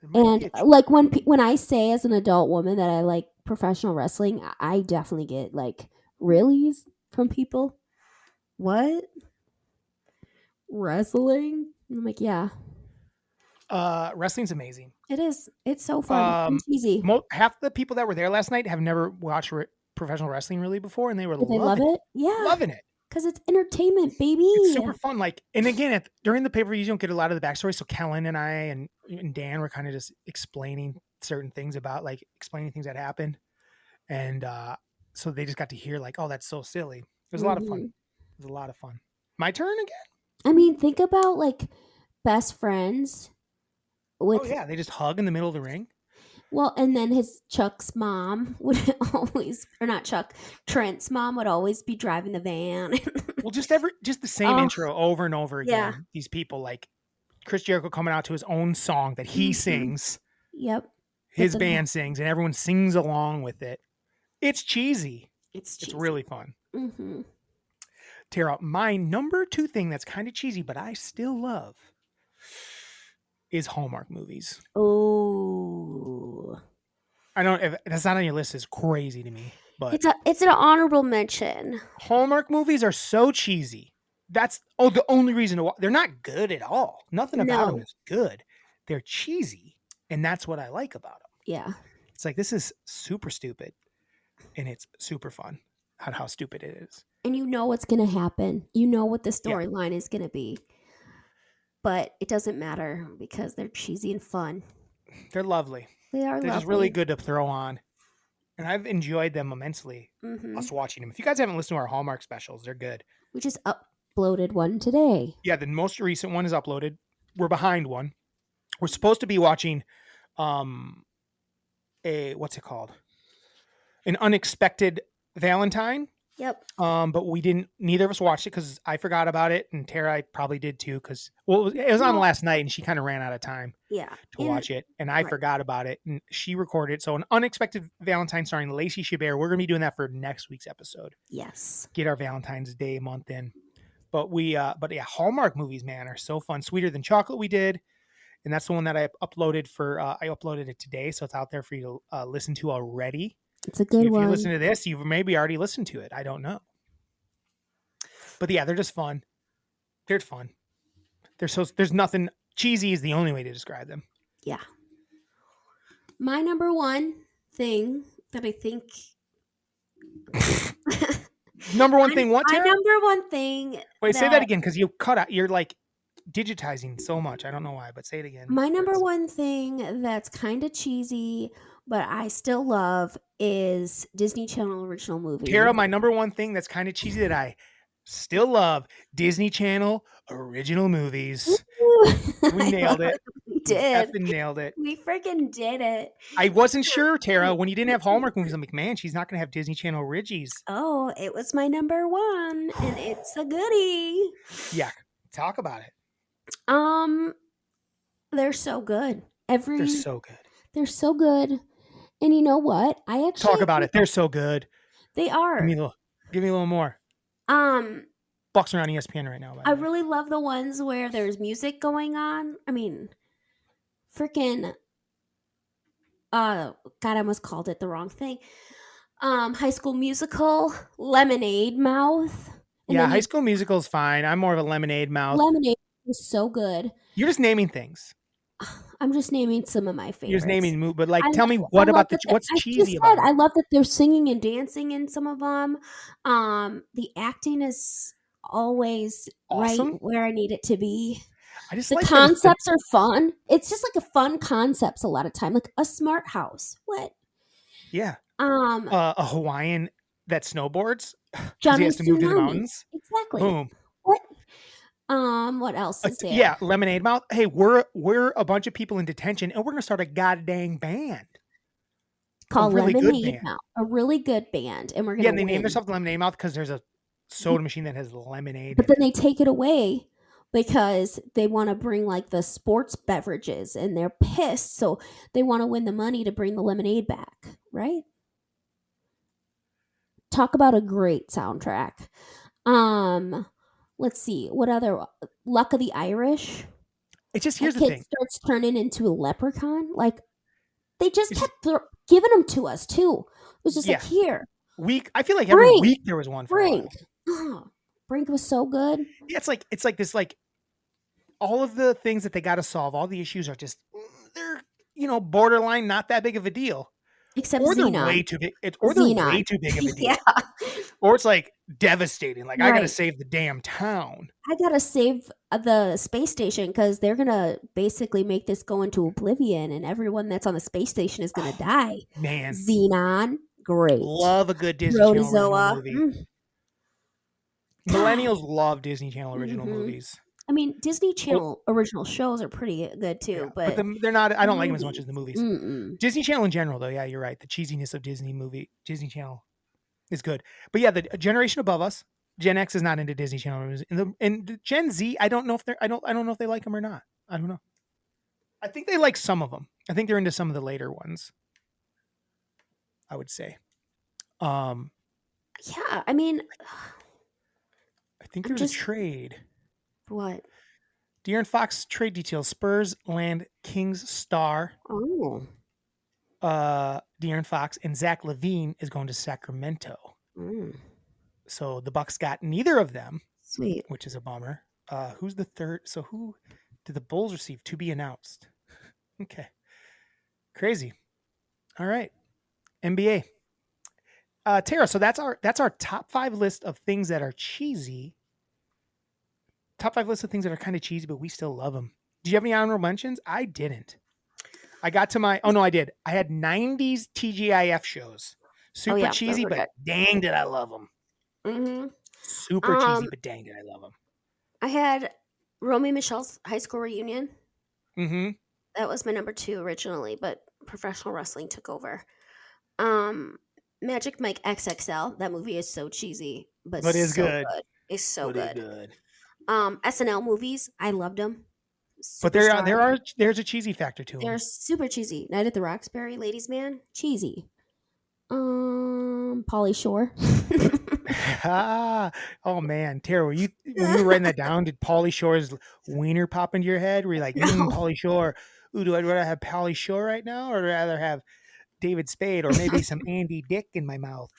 There might And be like when I say as an adult woman that I like professional wrestling, I definitely get like reallys from people. What? Wrestling? And I'm like, yeah, wrestling's amazing. it is. It's so fun and cheesy. Half the people that were there last night have never watched professional wrestling really before, and they were Did they love it? Yeah, loving it. because it's entertainment, baby. It's super fun. Like, and again, during the pay-per-view, you don't get a lot of the backstory. So Kellen and I and Dan were kind of just explaining certain things about like explaining things that happened. And so they just got to hear like, oh, that's so silly. It was a lot of fun. Mhm. It was a lot of fun. My turn again? I mean, think about like best friends with Oh yeah, they just hug in the middle of the ring. well, and then his Chuck's mom would always, or not Chuck, Trent's mom would always be driving the van. Well, just the same Oh, intro over and over again. yeah. These people like Chris Jericho coming out to his own song that he Mhm. sings, Yep, his That's a- band sings, and everyone sings along with it. It's cheesy. it's It's cheesy. really fun. Mm-hmm. Terra, my number 2 thing that's kind of cheesy, but I still love is Hallmark movies. Oh, I don't if that's not on your list is crazy to me, but it's an honorable mention. Hallmark movies are so cheesy. That's the only reason to watch. They're not good at all. Nothing about them No. is good. They're cheesy, and that's what I like about them. Yeah, It's like this is super stupid, and it's super fun at how stupid it is. and you know what's gonna happen. You know what the Yeah. storyline is gonna be, but it doesn't matter because they're cheesy and fun. They're lovely. They are They're lovely. just really good to throw on, and I've enjoyed them immensely. Mm-hmm. Us watching them. If you guys haven't listened to our Hallmark specials, they're good. We just uploaded one today. Yeah, the most recent one is uploaded. We're behind one. We're supposed to be watching what's it called? An Unexpected Valentine. Yep. But we didn't. Neither of us watched it because I forgot about it, and Tara probably did too. Because it was on No. last night, and she kind of ran out of time Yeah. to watch it, and I right. forgot about it, and she recorded. So, An Unexpected Valentine starring Lacey Chabert. We're gonna be doing that for next week's episode. Yes. Get our Valentine's Day month in. But yeah, Hallmark movies, man, are so fun. Sweeter Than Chocolate, we did, and that's the one that I uploaded for. I uploaded it today, so it's out there for you to listen to already. It's a So good if you listen one. to this, you've maybe already listened to it. I don't know, but yeah, they're just fun. They're fun. There's nothing cheesy is the only way to describe them. Yeah. My number one thing that I think Number one thing, what, my Tara? number one thing Wait, say that that again because you cut out. You're like digitizing so much. I don't know why, but say it again. my number Words. one thing that's kind of cheesy, but I still love is Disney Channel original movie. Tara, my number one thing that's kind of cheesy that I still love: Disney Channel original movies. We nailed it. We We did. effing nailed it. We freaking did it. I wasn't sure, Tara, when you didn't have Hallmark movies. I'm like, man, she's not gonna have Disney Channel Reggies. Oh, it was my number one, and it's a goodie. Yeah, talk about it. They're so good. They're so good. They're so good. And you know what? I actually Talk about it. They're so good. They are. Give me a little more. Bucks are on ESPN right now. I really love the ones where there's music going on. I mean, freaking God, I almost called it the wrong thing. High School Musical, Lemonade Mouth. And yeah, then High School Musical's fine. I'm more of a Lemonade Mouth. Lemonade was so good. You're just naming things. I'm just naming some of my favorites. You're just naming, but like, I tell me love what's I cheesy just about said it? I love that they're singing and dancing in some of them. The acting is always Awesome. right where I need it to be. I just The like concepts are fun. It's just like a fun concepts a lot of time, like a smart house. What? Yeah. Um, A Hawaiian that snowboards because Johnny he has to move to the Tsunami. mountains. Exactly. Boom. What? What else is there? Yeah, Lemonade Mouth. Hey, we're a bunch of people in detention, and we're gonna start a goddamn band. Called really good Lemonade band. Mouth. A really good band, and we're Yeah, gonna and they name win. themselves Lemonade Mouth because there's a soda machine that has lemonade. But then they take it away because they want to bring like the sports beverages, and they're pissed, so they want to win the money to bring the lemonade back, right? Talk about a great soundtrack. Let's see what other Luck of the Irish. It's just A here's the kid thing. starts turning into a leprechaun. Like they just It's- kept giving them to us too. It was just Yeah. like here, Week. I feel like every Brink. week there was one for a while. Brink. Oh, Brink was so good. Yeah, it's like this like all of the things that they got to solve. All the issues are just they're borderline not that big of a deal. Except Or they're Xenon. way too big. Or they're Xenon. way too big of a deal. Yeah. Or it's like devastating. Like I gotta Right. save the damn town. I gotta save the space station because they're gonna basically make this go into oblivion, and everyone that's on the space station is gonna die. Man, Xenon, great. love a good Disney Channel original Protozoa. movie. Millennials love Disney Channel original Mhm. movies. I mean, Disney Channel original shows are pretty good too, Yeah, but they're not. I don't like them as much as the movies. Mm-mm. Disney Channel in general, though, yeah, you're right. The cheesiness of Disney Channel is good. But yeah, the generation above us, Gen X is not into Disney Channel movies, and the Gen Z, I don't know if I don't know if they like them or not. I don't know. I think they like some of them. I think they're into some of the later ones. I would say. Yeah, I mean, I think I'm there's just- a trade. what? De'Aaron Fox trade details. Spurs land Kings star. Oh, De'Aaron Fox and Zach LaVine is going to Sacramento. So the Bucks got neither of them, sweet. which is a bummer. Who's the third? So who did the Bulls receive? To be announced. Okay. Crazy. All right. NBA. Tara, so that's our top 5 list of things that are cheesy. Top 5 list of things that are kind of cheesy, but we still love them. Do you have any honorable mentions? I didn't. I got to my. Oh no, I did. I had 90s TGIF shows. Super yeah, those cheesy, were but good. dang did I love them. Mm-hmm. Super cheesy, but dang did I love them. I had Romy Michelle's high school reunion. Mm-hmm. That was my number 2 originally, but professional wrestling took over. Magic Mike XXL. That movie is so cheesy, but But it's so good. It's so But good. it's good. SNL movies. I loved them. But there's a cheesy factor to They're them. super cheesy. Night at the Roxbury, Ladies Man, cheesy. Pauly Shore. Oh man, Tara, when you were writing that down, did Pauly Shore's wiener pop into your head? Were you like, No. Pauly Shore? Ooh, do I rather have Pauly Shore right now, or do I rather have David Spade, or maybe some Andy Dick in my mouth?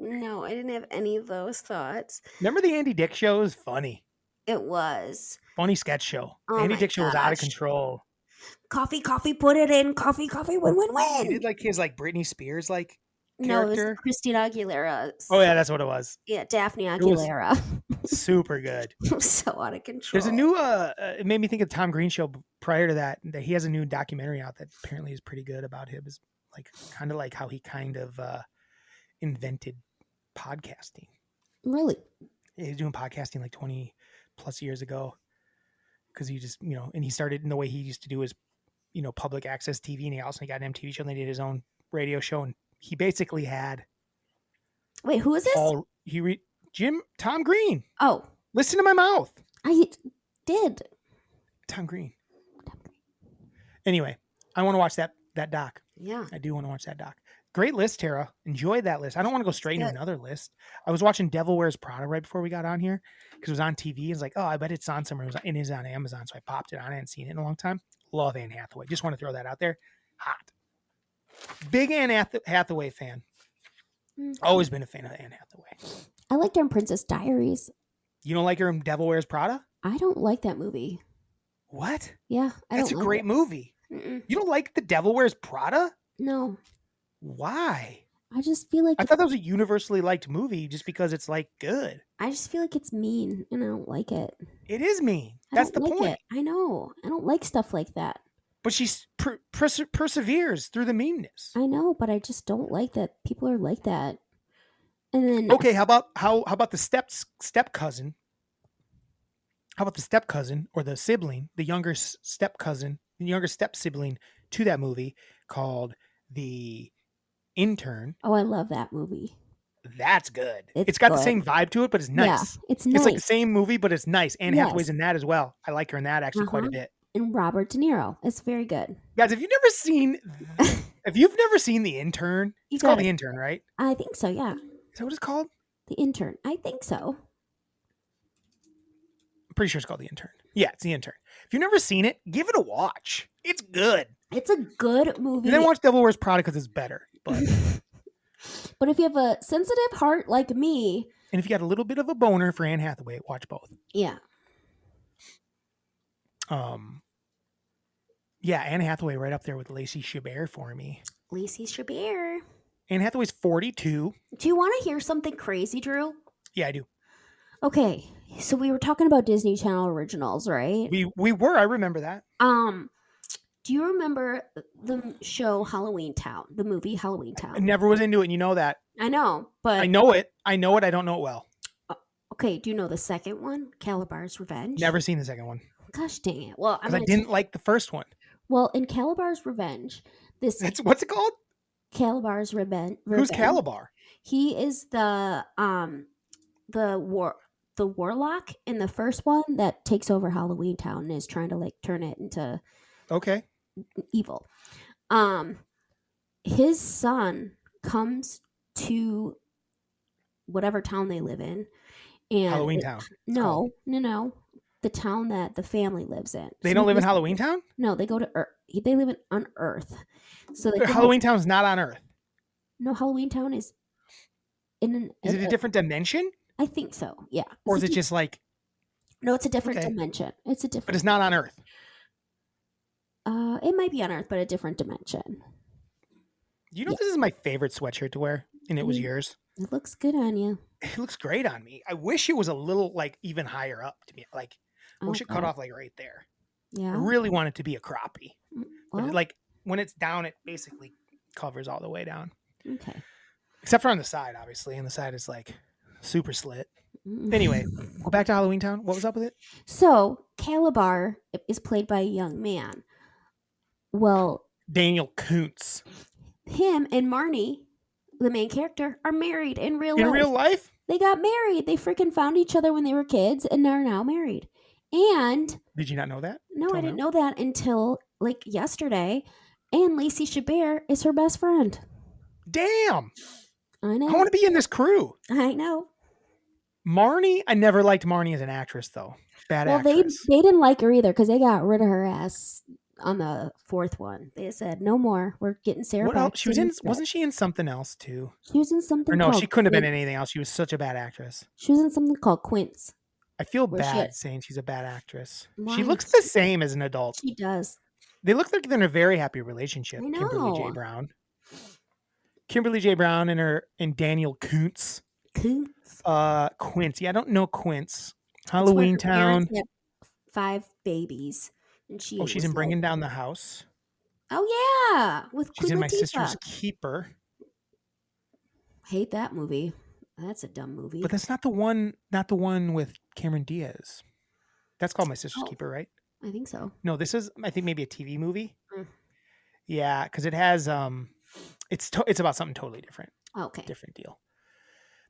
No, I didn't have any of those thoughts. Remember the Andy Dick show? It was funny. It was. Funny sketch show. Oh Andy my Dick show was out of gosh. control. Coffee, put it in. Coffee, win, win, win. He did like his Britney Spears No, it was character. Christina Aguilera. Oh yeah, that's what it was. Yeah, Daphne was- Aguilera. Super good. So out of control. There's a new it made me think of Tom Green show prior to that he has a new documentary out that apparently is pretty good about him, is kind of like how he kind of invented podcasting. Really? He was doing podcasting like 20 plus years ago, because he just, and he started in the way he used to do his, public access TV, and he also got an MTV show, and they did his own radio show, and he basically had Wait, who is this? Tom Green. Oh, Listen to my mouth. I did. Tom Green. Anyway, I want to watch that doc. Yeah. I do want to watch that doc. Great list, Tara. Enjoyed that list. I don't want to go straight into Good. another list. I was watching Devil Wears Prada right before we got on here because it was on TV. It's like, oh, I bet it's on somewhere. It is on Amazon, so I popped it on. I hadn't seen it in a long time. Love Anne Hathaway. Just want to throw that out there. Hot. Big Anne Hathaway fan. Always been a fan of Anne Hathaway. I liked her in Princess Diaries. You don't like her in Devil Wears Prada? I don't like that movie. What? Yeah, That's a don't like great it. movie. Mm-mm. You don't like The Devil Wears Prada? No, Why? I just feel like I thought that was a universally liked movie just because it's good. I just feel like it's mean, and I don't like it. It is mean. I That's don't the like point. it. I know. I don't like stuff like that. But she perseveres through the meanness. I know, but I just don't like that people are like that. And then Okay, how about the step cousin? How about the step cousin or the sibling, the younger step cousin, the younger step sibling to that movie called The Intern? oh, I love that movie. That's good. It's It's got the good. same vibe to it, but it's nice. Yeah, it's nice. It's like the same movie, but it's nice. Anne Yes. Hathaway's in that as well. I like her in that actually quite a Uh-huh. bit. And Robert De Niro. It's very good. Guys, if you've never seen The Intern, it's called gotta- The Intern, right? I think so, yeah. Is that what it's called? The Intern. I think so. I'm pretty sure it's called The Intern. Yeah, it's The Intern. If you've never seen it, give it a watch. It's good. It's a good movie. And then watch Devil Wears Prada because it's better. But But if you have a sensitive heart like me, and if you got a little bit of a boner for Anne Hathaway, watch both. yeah. Yeah, Anne Hathaway right up there with Lacey Chabert for me. Lacey Chabert. Anne Hathaway's 42. Do you want to hear something crazy, Drew? Yeah, I do. Okay, so we were talking about Disney Channel originals, right? We were. I remember that. Do you remember the show Halloween Town, the movie Halloween I Town? never was into it, and you know that. I know, but I know it. I don't know it well. okay, do you know the second one, Calabar's Revenge? Never seen the second one Gosh dang it! Well, because I didn't like the first one. Well, in Calabar's Revenge, What's it called? Calabar's Revenge. Who's Calabar? He is the warlock in the first one that takes over Halloween Town and is trying to turn it into Okay. evil. His son comes to whatever town they live in, and Halloween Town. No, the town that the family lives in. They So don't he live in goes- Halloween Town? No, they go to Earth. They live on Earth. So they Halloween Town's not on Earth. No, Halloween Town is in an. Is it a different dimension? I think so. Yeah. Or is It's it a just like, No, it's a different Okay. dimension. It's a but different. it's not on Earth? It might be on Earth, but a different dimension. You know, Yeah. this is my favorite sweatshirt to wear, and it was Mhm. yours. It looks good on you. It looks great on me. I wish it was a little even higher up to me. I wish it cut off right there. I Yeah. really want it to be a croppy. But Well, when it's down, it basically covers all the way down. okay. Except for on the side, obviously. And the side is super slit. Mm. Anyway, go back to Halloween Town. What was up with it? So Calabar is played by a young man. Well, Daniel Kuntz. him and Marnie, the main character, are married in real In life. real life? They got married. They freaking found each other when they were kids and are now married. And Did you not know that? no, I Till didn't now? know that until yesterday. And Lacey Chabert is her best friend. Damn. I I know. want to be in this crew. I know. Marnie, I never liked Marnie as an actress, though. Bad Well, actress. they didn't like her either because they got rid of her ass on the fourth one. They said no more. We're getting Sarah What else? She was Paxton in. instead. Wasn't she in something else too? She was in Or something no, called she couldn't have been in Quince. anything else. She was such a bad actress. She was in something called Quince. I feel Where she bad had- saying she's a bad actress. Why? She looks the same as an adult. She does. They look like they're in a very happy relationship. I Kimberly J. know. Brown. Kimberly J. Brown and Daniel Kuntz. Quince. Quince. Yeah, I don't know Quince. It's where Halloween her parents Town. had 5 babies, and she Oh, she's was in like, Bringing Down the House. oh yeah, with She's Queen in My Latifah. Sister's Keeper. Hate that movie. That's a dumb movie. But that's not the one. Not the one with Cameron Diaz. That's called My Sister's Oh. Keeper, right? I think so. No, this is. I think maybe a TV movie. Mm. Yeah, because it has. It's about something totally different. Okay. Different deal.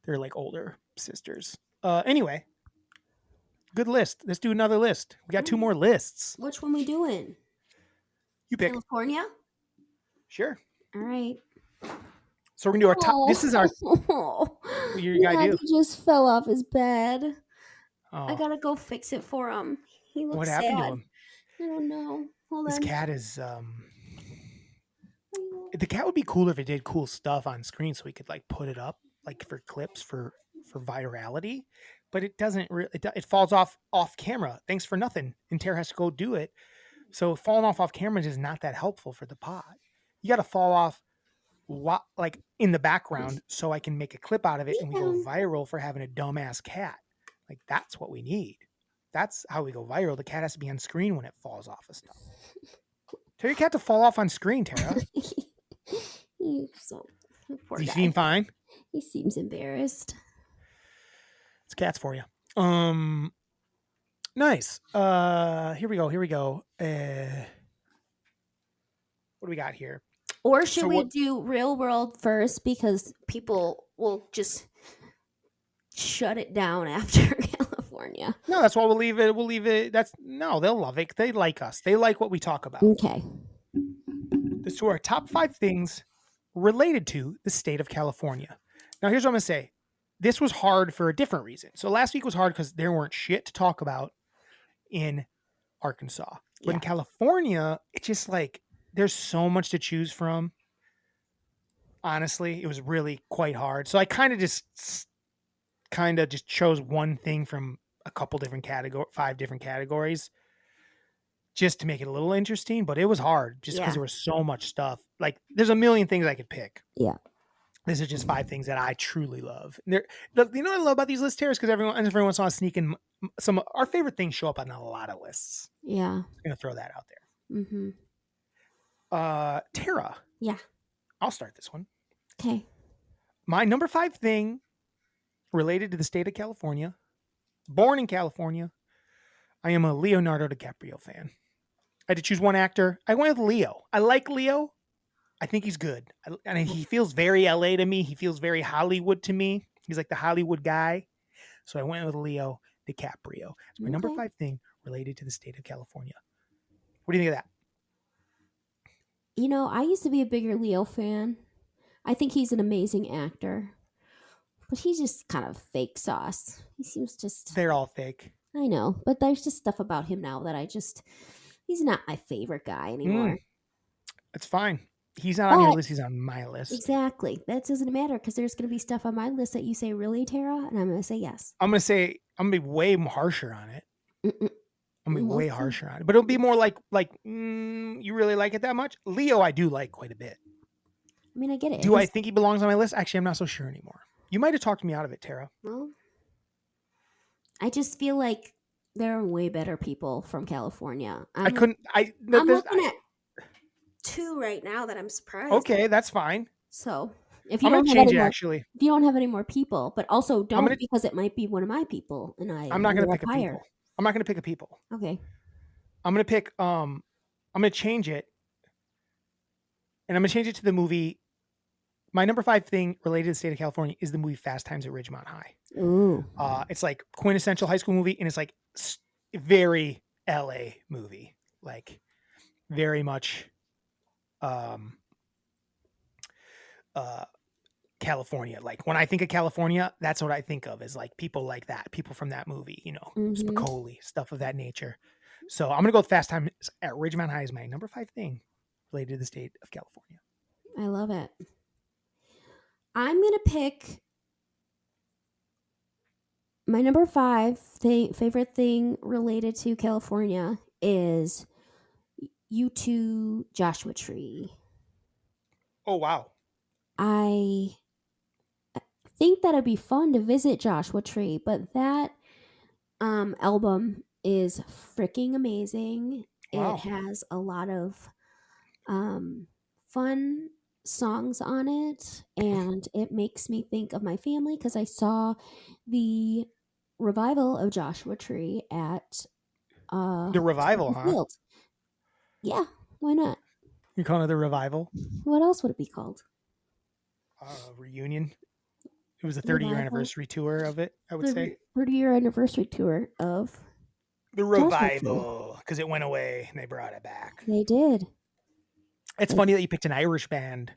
They're like older sisters. Anyway, good list. Let's do another list. We got 2 more lists. Which one we doing? You pick. California? Sure. All right. So we're gonna do our top. This is our. Oh, What you gotta do? he just fell off his bed. I Oh, gotta go fix it for him. He looks what sad. happened to him? I don't know. Hold This on. cat is. The cat would be cooler if it did cool stuff on screen, so we could like put it up like for clips for virality. But it doesn't really. It falls off camera. Thanks for nothing. And Terra has to go do it. So falling off camera is not that helpful for the pod. You got to fall off like in the background so I can make a clip out of it and we go viral for having a dumbass cat. Like that's what we need. That's how we go viral. The cat has to be on screen when it falls off of stuff. Tell your cat to fall off on screen, Terra. So poor Does he guy. seem fine? He seems embarrassed. It's cats for you. Nice. Here we go. What do we got here? Or should So we what- do real world first because people will just shut it down after California? No, that's why we'll leave it. We'll leave it. They'll love it. They like us. They like what we talk about. Okay. Let's do our top 5 things related to the state of California. Now, here's what I'm going to say. This was hard for a different reason. So last week was hard because there weren't shit to talk about in Arkansas. But in California, it's just like there's so much to choose from. Honestly, it was really quite hard. So I kind of just chose one thing from a couple different 5 different categories just to make it a little interesting, but it was hard just because there was so much stuff. Like there's a million things I could pick. Yeah. This is just 5 things that I truly love. You know what I love about these list tears? Because every once in a while sneak in some of our favorite things show up on a lot of lists. Yeah. I'm gonna throw that out there. Mm-hmm. Terra. Yeah. I'll start this one. Okay. My number 5 thing related to the state of California, born in California, I am a Leonardo DiCaprio fan. I had to choose one actor. I went with Leo. I like Leo. I think he's good. And he feels very LA to me. He feels very Hollywood to me. He's like the Hollywood guy. So I went with Leo DiCaprio. It's my number 5 thing related to the state of California. What do you think of that? You know, I used to be a bigger Leo fan. I think he's an amazing actor. But he's just kind of fake sauce. He seems just... They're all fake. I know. But there's just stuff about him now that he's not my favorite guy anymore. It's fine. He's not on your list. He's on my list. Exactly. That doesn't matter because there's going to be stuff on my list that you say, really, Tara? And I'm going to say yes. I'm going to be way harsher on it. Mm-mm. I'm going to be way harsher on it. But it'll be more like you really like it that much? Leo, I do like quite a bit. I mean, I get it. Do I think he belongs on my list? Actually, I'm not so sure anymore. You might have talked me out of it, Tara. Well, I just feel like there are way better people from California. I'm looking at 2 right now that I'm surprised. Okay, that's fine. So if you I'm don't gonna have change any it more, actually. if you don't have any more people, but also don't because it might be one of my people, and I'm not gonna pick a people. I'm not gonna pick a people. Okay. I'm gonna pick. I'm gonna change it, and I'm gonna change it to the movie. My number 5 thing related to the state of California is the movie Fast Times at Ridgemont High. Ooh. It's like quintessential high school movie, and it's like very LA movie, like very much um, California. Like when I think of California, that's what I think of is like people like that, people from that movie, Mm-hmm. Spicoli, stuff of that nature. So I'm gonna go with Fast Times at Ridgemont High is my number 5 thing related to the state of California. I love it. I'm gonna pick my number 5 favorite thing related to California is U2 Joshua Tree. Oh wow. I think that it'd be fun to visit Joshua Tree, but that album is freaking amazing. It Wow. has a lot of fun songs on it, and it makes me think of my family because I saw the revival of Joshua Tree at The revival, Soldier huh? Field. Yeah, why not? You're calling it the revival? What else would it be called? Reunion. It was the 30-year Revival. anniversary tour of it, I would say. 30-year anniversary tour of The Joshua Tree. revival, because it went away and they brought it back. They did. It's funny that you picked an Irish band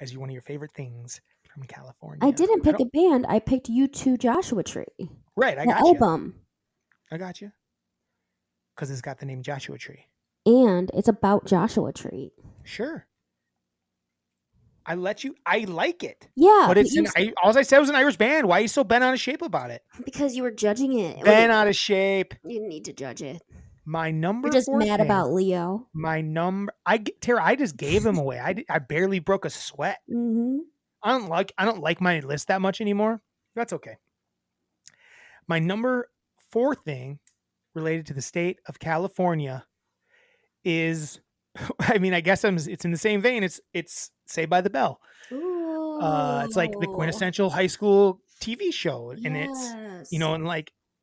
as one of your favorite things from California. I didn't pick don't- a band. I picked U2 Joshua Tree. Right, I The got you. album. I got you. Because it's got the name Joshua Tree. And it's about Joshua Tree. Sure. I like it. Yeah, But it's but all I said was an Irish band. Why are you so bent out of shape about it? because you were judging it. Bent out of shape. You didn't need to judge it. My number You're just 4 mad thing, about Leo. Tara, I just gave him away. I barely broke a sweat. Mm-hmm. I don't like my list that much anymore. That's okay. My number 4 thing related to the state of California is, I mean, I guess it's in the same vein. It's Saved by the Bell. It's like the quintessential high school TV show, and it's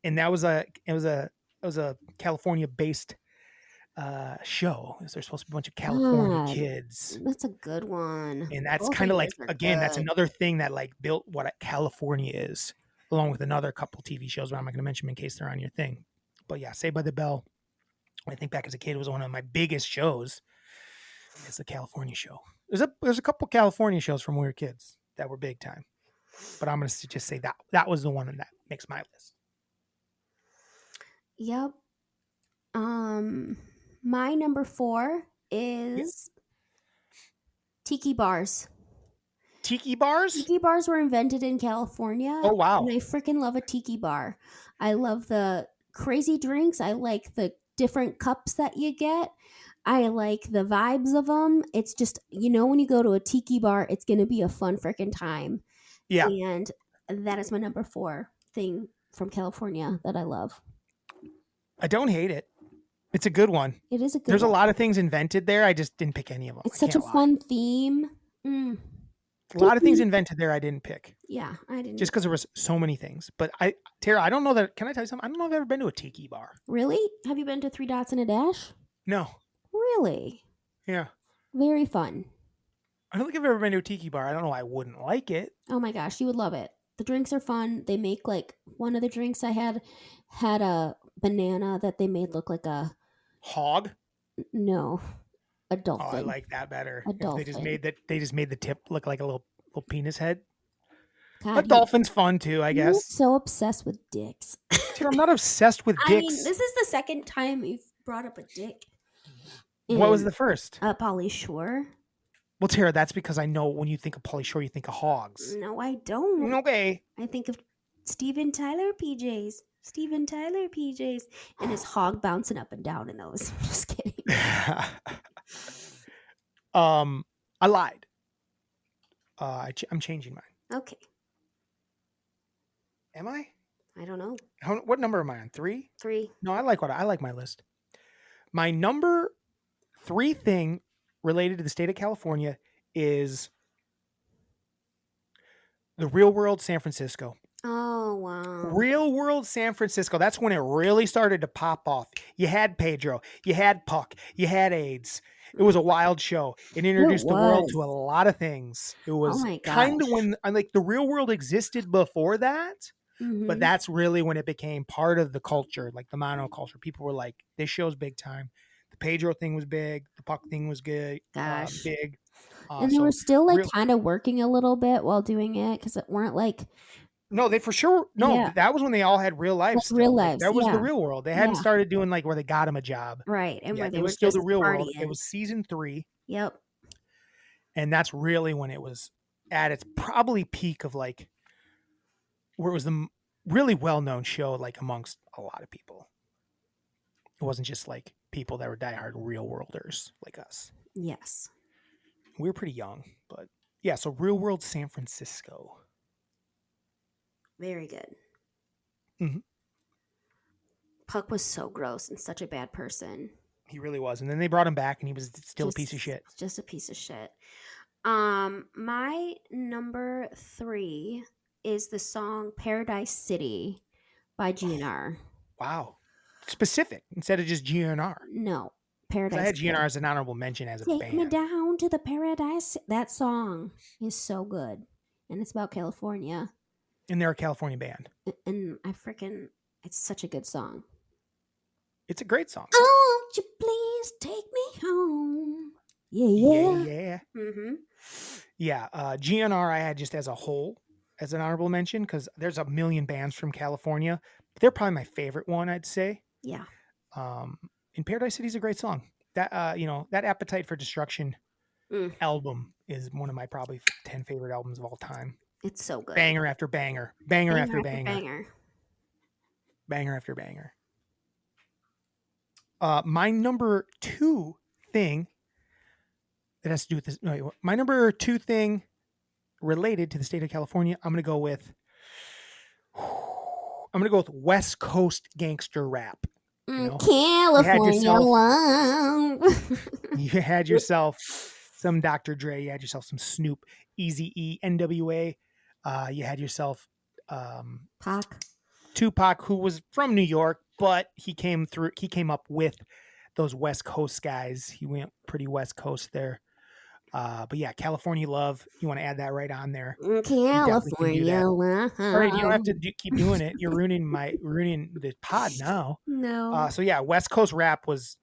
and that was a California based show. They're supposed to be a bunch of California God, kids. that's a good one. And that's Both kind of of like, yours are again, that's good. another thing that like built what California is, along with another couple TV shows, but I'm not going to mention them in case they're on your thing. But yeah, Saved by the Bell. I think back as a kid, it was one of my biggest shows. It's the California show. There's a couple California shows from when we were kids that were big time. But I'm going to just say that was the one that makes my list. Yep. My number 4 is tiki bars. Tiki bars? Tiki bars were invented in California. Oh, wow. And I freaking love a tiki bar. I love the crazy drinks. I like the different cups that you get. I like the vibes of them. It's just, when you go to a tiki bar, it's going to be a fun freaking time. Yeah. And that is my number 4 thing from California that I love. I don't hate it. It's a good one. It is a good There's one. a lot of things invented there. I just didn't pick any of them. It's such a fun theme. A lot of things invented there I didn't pick. Yeah, I didn't. Just because there was so many things. But Tara, I don't know that. Can I tell you something? I don't know if I've ever been to a tiki bar. Really? Have you been to 3 Dots and a Dash? No. Really? Yeah. Very fun. I don't think I've ever been to a tiki bar. I don't know why I wouldn't like it. Oh my gosh, you would love it. The drinks are fun. They make one of the drinks I had a banana that they made look like a hog. No, a dolphin. Oh, I like that better. A dolphin. They just made the tip look like a little penis head. God, a dolphin's fun too, I guess. You're so obsessed with dicks. Dude, I'm not obsessed with dicks. I mean, this is the second time you've brought up a dick. What was the first? Pauly Shore. Well, Tara, that's because I know when you think of Pauly Shore, you think of hogs. No, I don't. Okay. I think of Steven Tyler PJs. And his hog bouncing up and down in those. I'm just kidding. I lied. I'm changing mine. Okay. Am I? I don't know. What number am I on? 3? 3. No, I like my list. My number 3 thing related to the state of California is the Real World San Francisco. Oh, wow. Real World San Francisco. That's when it really started to pop off. You had Pedro. You had Puck. You had AIDS. It was a wild show. It introduced the world to a lot of things. It was kind of when the Real World existed before that. Mm-hmm. But that's really when it became part of the culture, like the monoculture. People were like, this show's big time. The Pedro thing was big. The Puck thing was good. Gosh. Big. And they were still like kind of working a little bit while doing it because it weren't like no, they for sure that was when they all had real lives like still. real Like, lives. that was Yeah. the real world. They hadn't started doing like where they got him a job. Right. And where It they was were still just the real world. partying. It was season 3. Yep. And that's really when it was at its probably peak of like where it was the really well-known show like amongst a lot of people. It wasn't just like people that were diehard real worlders like us. Yes. We were pretty young, but yeah, so Real World San Francisco. Very good. Mm-hmm. Puck was so gross and such a bad person. He really was. And then they brought him back and he was still a piece of shit. Just a piece of shit. My number 3 is the song Paradise City by GNR. Wow. Specific instead of just GNR. No. Paradise I had City. GNR as an honorable mention as a band. Take me down to the paradise. That song is so good. And it's about California. And they're a California band. And it's such a good song. It's a great song. Oh, won't you please take me home? Yeah. Mm-hmm. Yeah. GNR I had just as a whole as an honorable mention because there's a million bands from California. But they're probably my favorite one, I'd say. Yeah. And Paradise City is a great song. That that Appetite for Destruction album is one of my probably 10 favorite albums of all time. It's so good. Banger after banger. Banger after banger. Banger after banger. My number 2 thing that has to do with this. No, my number 2 thing related to the state of California, I'm going to go with West Coast gangster rap. California love. You had yourself some Dr. Dre. You had yourself some Snoop, Eazy-E, NWA. You had yourself Tupac, who was from New York, but he came up with those West Coast guys. He went pretty West Coast there. But yeah, California love. You want to add that right on there. California love. All right, you don't have to keep doing it. You're ruining the pod now. No. So yeah, West Coast rap was,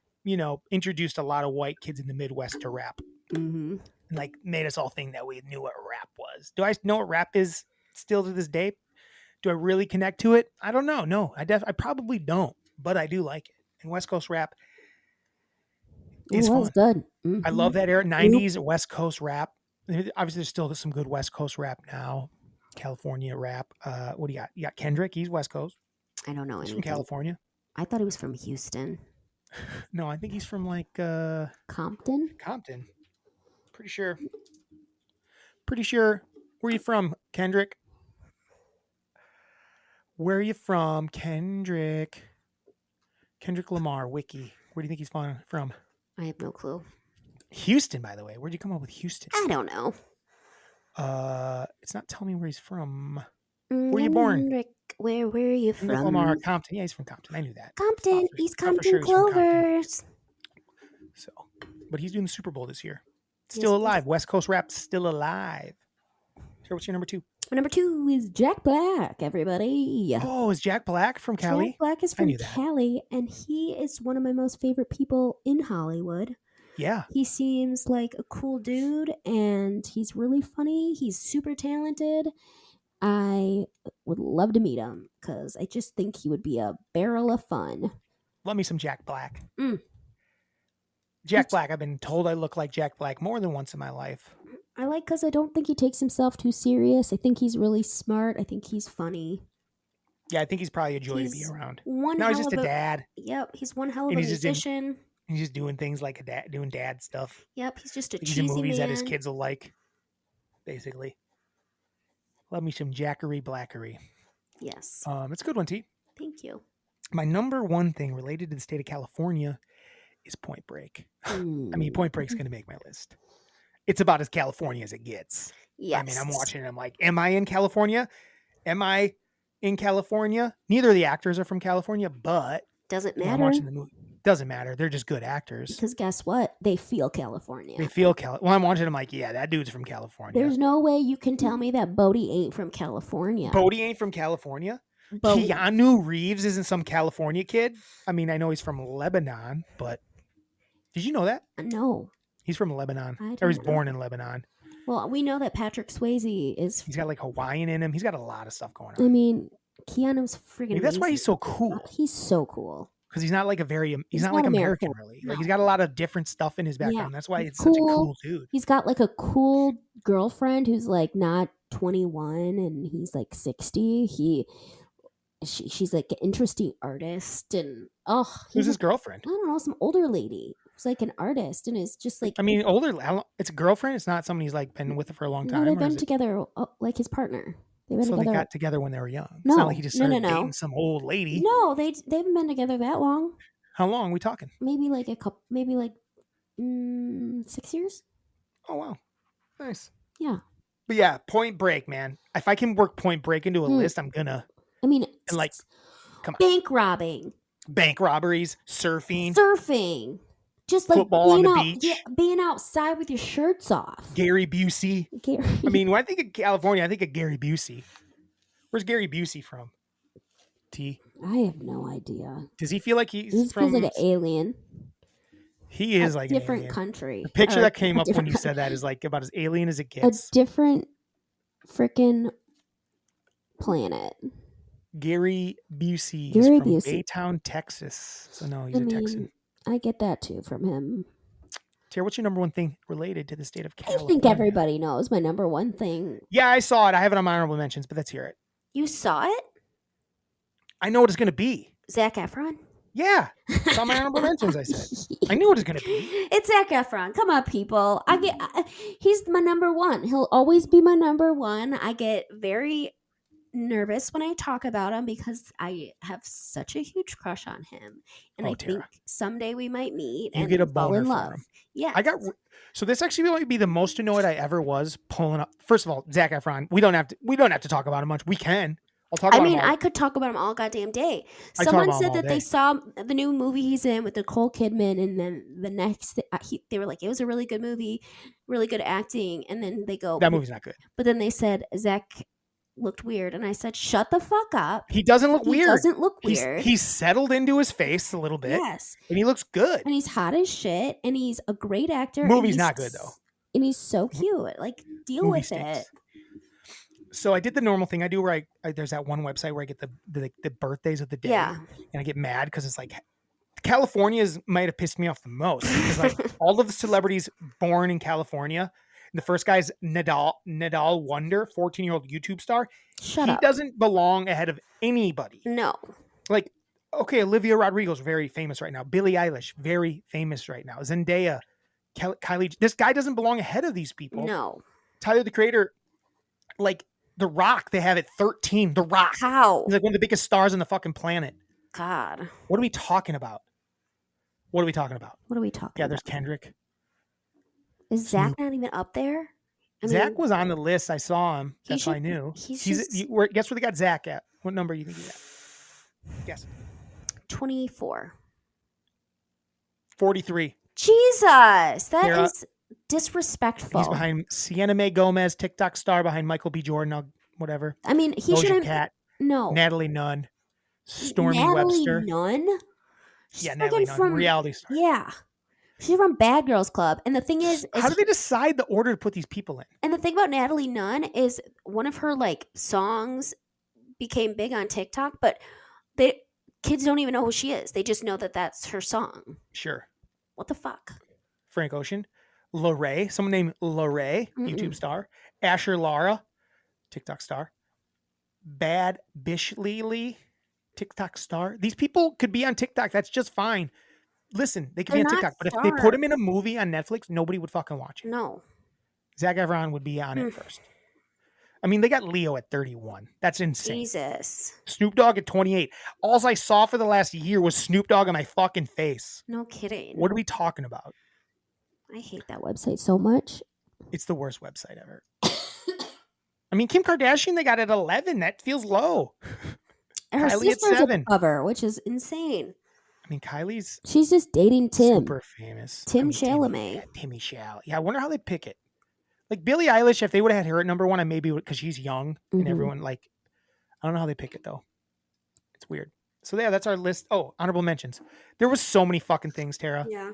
introduced a lot of white kids in the Midwest to rap. Mm-hmm. And like made us all think that we knew what rap was. Do I know what rap is still to this day? Do I really connect to it? I don't know. No, I probably don't, but I do like it. And West Coast rap is fun. Good. Mm-hmm. I love that era, 90s West Coast rap. Obviously, there's still some good West Coast rap now. California rap. What do you got? You got Kendrick. He's West Coast. I don't know anything. He's from California. I thought he was from Houston. No, I think he's from like Compton. Pretty sure. Where are you from, Kendrick? Where are you from, Kendrick? Kendrick Lamar, Wiki. Where do you think he's from? I have no clue. Houston, by the way. Where'd you come up with Houston? I don't know. It's not telling me where he's from. Where are you born? Kendrick, where were you from? Lamar, Compton. Yeah, he's from Compton. I knew that. Compton. East Compton Clovers. So, but he's doing the Super Bowl this year. Still alive. West Coast rap still alive. So what's your number 2? My number 2 is Jack Black, everybody. Oh, is Jack Black from Cali? Jack Black is from Cali, and he is one of my most favorite people in Hollywood. Yeah. He seems like a cool dude, and he's really funny. He's super talented. I would love to meet him because I just think he would be a barrel of fun. Love me some Jack Black. Jack Black. I've been told I look like Jack Black more than once in my life. I like because I don't think he takes himself too serious. I think he's really smart. I think he's funny. Yeah, I think he's probably a joy to be around. Now he's just a dad. Yep, he's one hell of a musician. He's just doing things like a dad, doing dad stuff. Yep, he's just a cheesy cheesy movies man that his kids will like, basically. Love me some Jackery Blackery. Yes. It's a good one, T. Thank you. My number 1 thing related to the state of California is Point Break. I mean, Point Break's going to make my list. It's about as California as it gets. Yes. I mean, I'm watching it. I'm like, am I in California? Neither of the actors are from California, but doesn't matter. I'm watching the movie. Doesn't matter. They're just good actors. Because guess what? They feel California. Well, I'm watching. I'm like, yeah, that dude's from California. There's no way you can tell me that Bodie ain't from California. Bodie ain't from California? Keanu Reeves isn't some California kid? I mean, I know he's from Lebanon, but Did you know that? No. He's from Lebanon. I Or he's didn't know. born in Lebanon. Well, we know that Patrick Swayze is. He's got like Hawaiian in him. He's got a lot of stuff going on. I mean, Keanu's freaking. Maybe that's why he's so amazing. cool. He's so cool. Because he's not like a very, he's He's not not like American, American. really. No. Like he's got a lot of different stuff in his background. Yeah, That's why he's it's such a cool dude. He's got like a cool girlfriend who's like not 21 and he's like 60. She's like an interesting artist and Who's his girlfriend? I don't know, some older lady who's like an artist and is just like I mean, older. It's a girlfriend. It's not somebody he's like been with for a long time. No, they've or been is it- together like his partner. They've been So together. they got together when they were young. No, It's not like he just started no. dating some old lady. No, they haven't been together that long. How long are we talking? Maybe like 6 years. Oh wow, nice. Yeah. But yeah, Point Break, man. If I can work Point Break into a list, I'm gonna. I mean, And like, come on, bank robbing, bank robberies, surfing, just like football on being the out, beach. yeah, being outside with your shirts off. Gary Busey. Gary. I mean, when I think of California, I think of Gary Busey. Where's Gary Busey from? T. I have no idea. Does he feel like he's He from? feels like an alien. He is like different an alien. country. The picture Or that came a up when different you said that is like about as alien as it a gets. different freaking planet. Gary Busey. Gary From Busey. Baytown, Texas. So no, he's a Texan. I get that too from him. Terra, what's your number one thing related to the state of California? I think everybody knows my number one thing. Yeah, I saw it. I have it on my honorable mentions, but let's hear it. You saw it? I know what it's going to be. Zac Efron? Yeah, it's on my honorable mentions. I said I knew what it's going to be. It's Zac Efron. Come on, people. He's my number one. He'll always be my number one. I get very nervous when I talk about him because I have such a huge crush on him, and I Terra. think someday we might meet You and get a fall boner in from love. him. Yeah, So this actually might be the most annoyed I ever was pulling up. First of all, Zac Efron. We don't have to talk about him much. We can. I'll talk about him all. I could talk about him all goddamn day. I talk Someone about him said all that they day. saw the new movie he's in with Nicole Kidman, and then the next they were like, it was a really good movie, really good acting, and then they go, That movie's not good. but then they said Zach looked weird, and I said, shut the fuck up. He doesn't look weird. Doesn't look weird. He's settled into his face a little bit. Yes, And he looks good. and he's hot as shit, and he's a great actor. Movie's not good though. And he's so cute. Like, deal Movie with stinks. it. So I did the normal thing I do where I there's that one website where I get the birthdays of the day. Yeah. And I get mad because it's like California's might have pissed me off the most. Because like all of the celebrities born in California, the first guy's Nadal Wonder, 14-year-old YouTube star. Shut He up. doesn't belong ahead of anybody. No. Like, okay, Olivia Rodrigo's very famous right now. Billie Eilish, very famous right now. Zendaya, Kylie. This guy doesn't belong ahead of these people. No. Tyler, the Creator, like The Rock, they have it 13. The Rock. How? He's like one of the biggest stars on the fucking planet. God. What are we talking about? What are we talking about? What are we talking Yeah, about? there's Kendrick. Is Zach not even up there? Zach was on the list. I saw him. He That's how I should- knew. he's He's just- guess where they got Zach at? What number do you think he's at? Guess. 24. 43. Jesus, that is Terra. disrespectful. He's behind Sienna Mae Gomez, TikTok star, behind Michael B. Jordan, whatever. I mean, he Doja shouldn't. Cat, No. Natalie Nunn, Stormy Natalie Webster. Nunn? She's Yeah, Natalie fucking Nunn, reality star. Yeah. She's from Bad Girls Club. And the thing is How do they decide the order to put these people in? and the thing about Natalie Nunn is one of her like songs became big on TikTok, but kids don't even know who she is. They just know that that's her song. Sure. What the fuck? Frank Ocean, Lorray, someone named Lorray, YouTube star, Asher Lara, TikTok star, Bad Bish Lily, TikTok star. These people could be on TikTok. That's just fine. Listen, they could be They're on not TikTok, but if they put them in a movie on Netflix, nobody would fucking watch it. No. Zac Efron would be on it first. I mean, they got Leo at 31. That's insane. Jesus. Snoop Dogg at 28. All I saw for the last year was Snoop Dogg in my fucking face. No kidding. What are we talking about? I hate that website so much. It's the worst website ever. I mean, Kim Kardashian, they got at 11. That feels low. Her Kylie at sister's 7. above her, which is insane. I mean, Kylie's She's just dating Tim. super famous. Tim I mean, Chalamet. Timmy Chal. Yeah, I wonder how they pick it. Like Billie Eilish, if they would have had her at number 1, I maybe would, because she's young and everyone like, I don't know how they pick it though. It's weird. So yeah, that's our list. Oh, honorable mentions. There was so many fucking things, Terra. Yeah.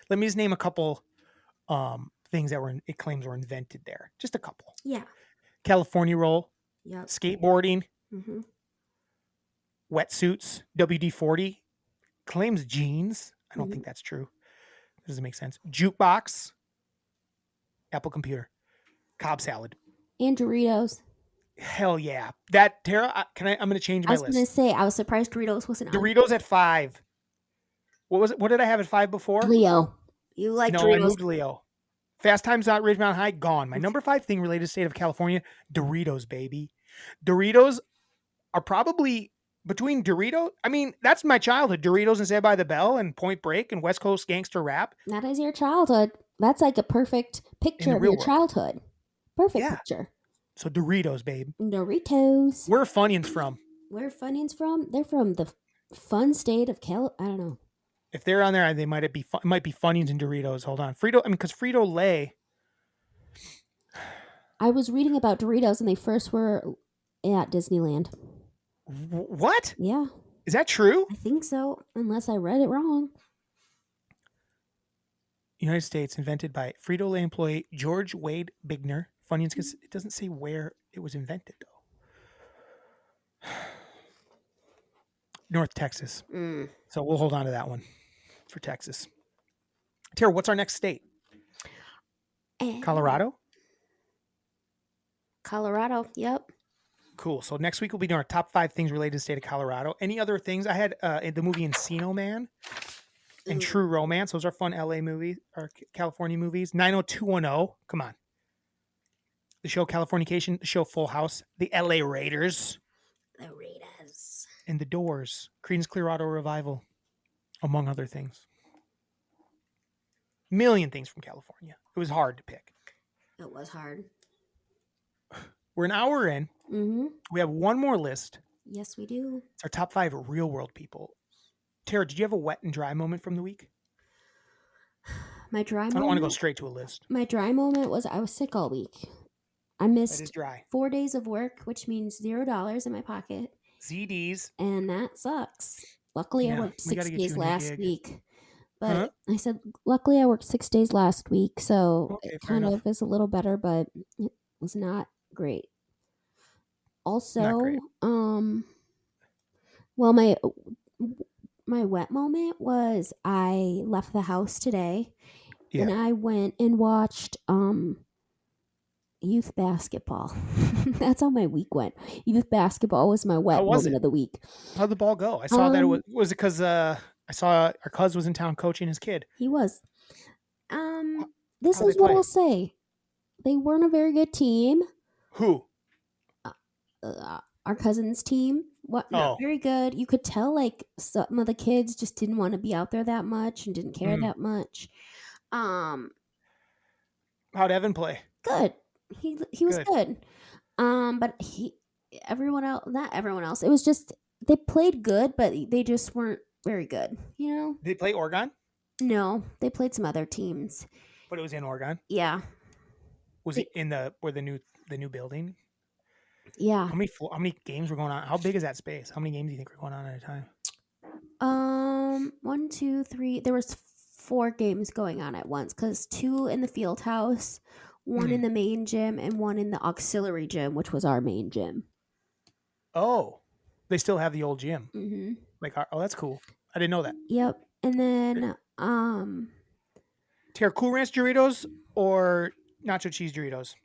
Let me just name a couple things that it claims were invented there. Just a couple. Yeah. California roll, Yep. skateboarding, Mm-hmm. wetsuits, WD-40, claims jeans. I don't Mhm. think that's true. Doesn't make sense. Jukebox, Apple computer, Cobb salad. And Doritos. Hell yeah. That Terra, I'm going to change I my was gonna list. say I was surprised Doritos wasn't on. Doritos at 5. What was it? What did I have at 5 before? Leo, you like No, I Doritos? moved Leo. Fast Times at Ridgemont High, gone. My number 5 thing related to the state of California, Doritos, baby. Doritos are probably between Doritos. I mean, that's my childhood. Doritos and Saved by the Bell and Point Break and West Coast gangster rap That is your childhood. That's like a perfect in picture the of real your world. childhood. Perfect Yeah. picture. So Doritos, babe. Doritos. Where are Funyuns from? Where are Funyuns from? They're from the fun state of I don't know. If they're on there, they might be it might be Funyuns and Doritos. Hold on. Because Frito-Lay. I was reading about Doritos and they first were at Disneyland. What? Yeah, Is that true? I think so, unless I read it wrong. United States, invented by Frito-Lay employee George Wade Bigner. Funyuns, because it doesn't say where it was invented, though. North Texas. So we'll hold on to that one for Texas. Tara, what's our next state? Colorado? Colorado, yep. Cool. So next week we'll be doing our top 5 things related to the state of Colorado. Any other things? I had the movie Encino Man and True Romance. Those are fun LA movies or California movies. 90210. Come on. The show Californication, the show Full House, the LA Raiders. The Raiders. And The Doors. Creedence Clearwater Revival, among other things. Million things from California. It was hard to pick. It was hard. We're an hour in. Mm-hmm. We have one more list. Yes, we do. It's our top 5 real world people. Tara, did you have a wet and dry moment from the week? My dry moment. I don't want to go straight to a list. My dry moment was I was sick all week. I That missed is dry. 4 days of work, which means $0 in my pocket. ZDs. And that sucks. Luckily, Yeah, I worked we gotta 6 get days you a new last gig. week. But Huh? I said, luckily, I worked 6 days last week. So Okay, it fair kind enough. of is a little better, but it was not great. Also, great. well, my wet moment was I left the house today and Yeah. I went and watched youth basketball. That's how my week went. Youth basketball was my wet How was moment it? of the week. How'd the ball go? I saw that it was it because I saw our cuz was in town coaching his kid. He was. This How'd is they what play? I'll say. They weren't a very good team. Who? Our cousin's team. Not very good. You could tell like some of the kids just didn't want to be out there that much and didn't care that much. How'd Evan play? Good. He was good. But everyone else, not everyone else. It was just they played good, but they just weren't very good. You know? Did they play Oregon? No, they played some other teams. But it was in Oregon. Yeah. Was it in the new building? Yeah. How many games were going on? How big is that space? How many games do you think were going on at a time? 1, 2, 3. There was 4 games going on at once because 2 in the field house, 1 in the main gym, and 1 in the auxiliary gym, which was our main gym. Oh, they still have the old gym. Mm-hmm. Like, oh, that's cool. I didn't know that. Yep. And then, Tara, Cool Ranch Doritos or nacho cheese Doritos?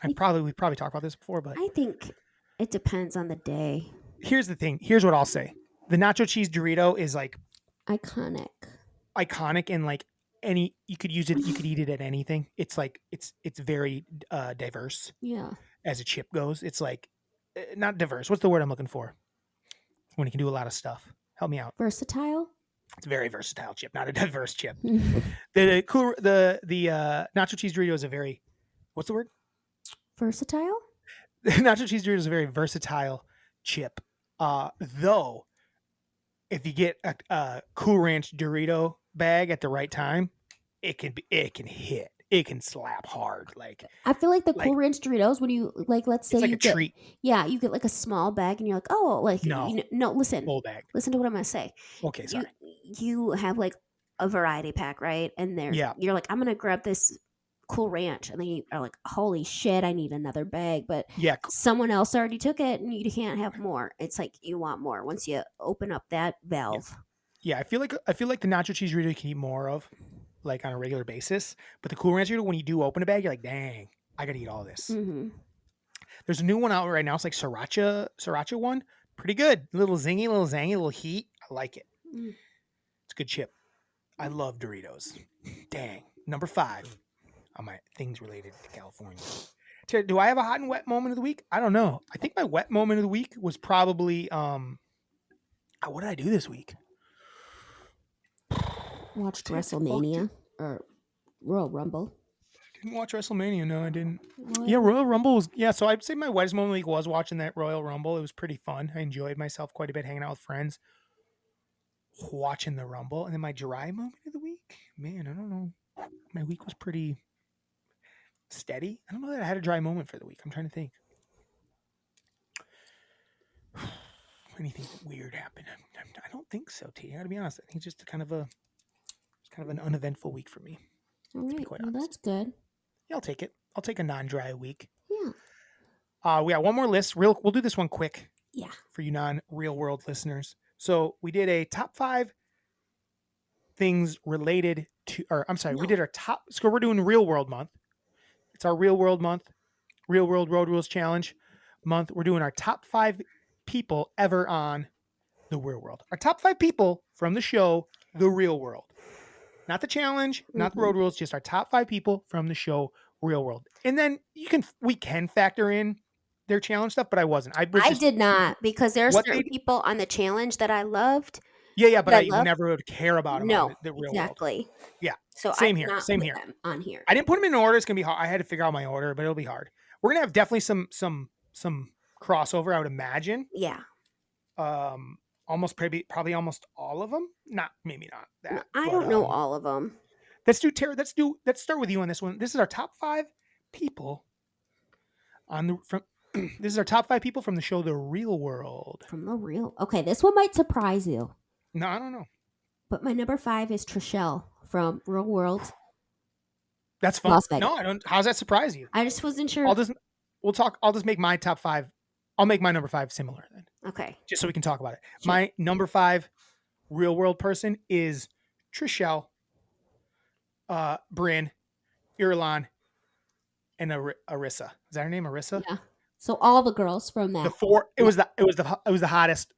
we probably talked about this before, but I think it depends on the day. Here's the thing. Here's what I'll say. The nacho cheese Dorito is like iconic and like you could use it, you could eat it at anything. It's like it's very diverse. Yeah. As a chip goes, it's like not diverse. What's the word I'm looking for? When you can do a lot of stuff. Help me out. Versatile. It's a very versatile chip, not a diverse chip. the nacho cheese Dorito is a very, what's the word? Versatile. Nacho cheese Dorito is a very versatile chip. Though, if you get a Cool Ranch Dorito bag at the right time, it can hit. it can slap hard. Like I feel like the Cool Ranch Doritos, when you like, let's say it's like you a get, treat. yeah, you get like a small bag, and you're like, oh, like No, no, listen, full bag. listen to what I'm gonna say. Okay, You sorry. you have like a variety pack, right? And Yeah, you're like, I'm gonna grab this Cool Ranch, and then you are like, holy shit, I need another bag, but yeah, someone else already took it, and you can't have more. It's like you want more once you open up that yeah, valve. yeah. I feel like the nacho cheese Dorito you can eat more of, like on a regular basis. But the Cool Ranch Dorito, when you do open a bag, you're like, dang, I gotta eat all this. Mm-hmm. There's a new one out right now. It's like sriracha one. Pretty good. A little zingy, a little zangy, a little heat. I like it. Mm. It's a good chip. I love Doritos. Dang. Number 5 on my things related to California. Do I have a hot and wet moment of the week? I don't know. I think my wet moment of the week was probably what did I do this week? Watched What the fuck WrestleMania or Royal Rumble. didn't watch WrestleMania. No, I didn't. What? Yeah, Royal Rumble was so I'd say my wettest moment of the week was watching that Royal Rumble. It was pretty fun. I enjoyed myself quite a bit hanging out with friends, watching the Rumble. And then my dry moment of the week, man, I don't know. My week was pretty steady. I don't know that I had a dry moment for the week. I'm trying to think. Anything weird happened? I don't think so, T. I gotta be honest. I think it's just kind of an uneventful week for me. All To be right, quite well, honest. that's good. Yeah, I'll take it. I'll take a non-dry week. Yeah, We got one more list. We'll do this one quick yeah. for you non-real world listeners. So we did a top 5 things related to, or I'm sorry, we No. did our top. So we're doing Real World Month. It's our Real World Month, Real World Road Rules Challenge month. We're doing our top 5 people ever on the Real World. Our top 5 people from the show, The Real World. Not the challenge, not the road rules, just our top 5 people from the show Real World. And then we can factor in their challenge stuff, but I wasn't. I did not, because there are what certain they people on the challenge that I loved. yeah, but That I I love. never would care about them on No, the Real World. exactly. Yeah, So I same did here, not same put here. them on here. I didn't put them in order. It's gonna be hard. I had to figure out my order, but it'll be hard. We're gonna have definitely some crossover, I would imagine. Yeah. Almost probably almost all of them. Maybe not No, that. I but, don't know all of them. Let's do Terra. Let's start with you on this one. This is our top 5 people on the from. This is our top 5 people from the show The Real World. From the real. Okay, this one might surprise you, No, I don't know. but my number 5 is Trishelle from Real World, That's fun. Las Vegas. No, I don't. How's that surprise you? I just wasn't sure. I'll just make my top 5. I'll make my number 5 similar then, Okay. just so we can talk about it. Sure. My number 5 Real World person is Trishelle, Bryn, Irulan, and Arissa. Is that her name, Arissa? Yeah. So all the girls from that. The 4. It was the hottest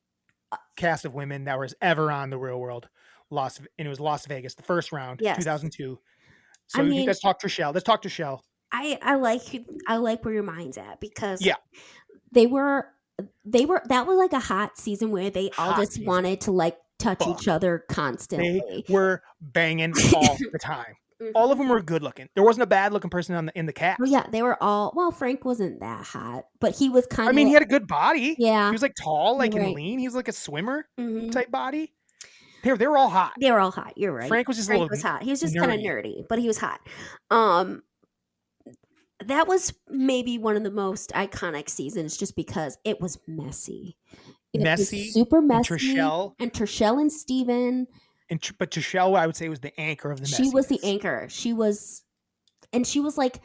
cast of women that was ever on the Real World. And it was Las Vegas, the first round, Yes. 2002. So I mean, let's talk Trishelle. Let's talk Trishelle. I like where your mind's at, because Yeah. they were that was like a hot season where they all Hot just season. wanted to like touch Fuck. each other They constantly. were banging all the time. All of them were good looking. There wasn't a bad looking person in the cast. Well, yeah, they were all. Well, Frank wasn't that hot, but he was kind of. I mean, he had a good body. Yeah. He was like tall, like You're and right. lean. He was like a swimmer Mhm. type body. They were all hot. They were all hot. You're right. Frank was just a Frank little was hot. He was just kind of nerdy, but he was hot. That was maybe one of the most iconic seasons, just because it was messy. It was Messy, super and messy. Trishelle. And Trishelle and Steven. But Trishelle, I would say, was the anchor of the She was the messiness. anchor. She was like,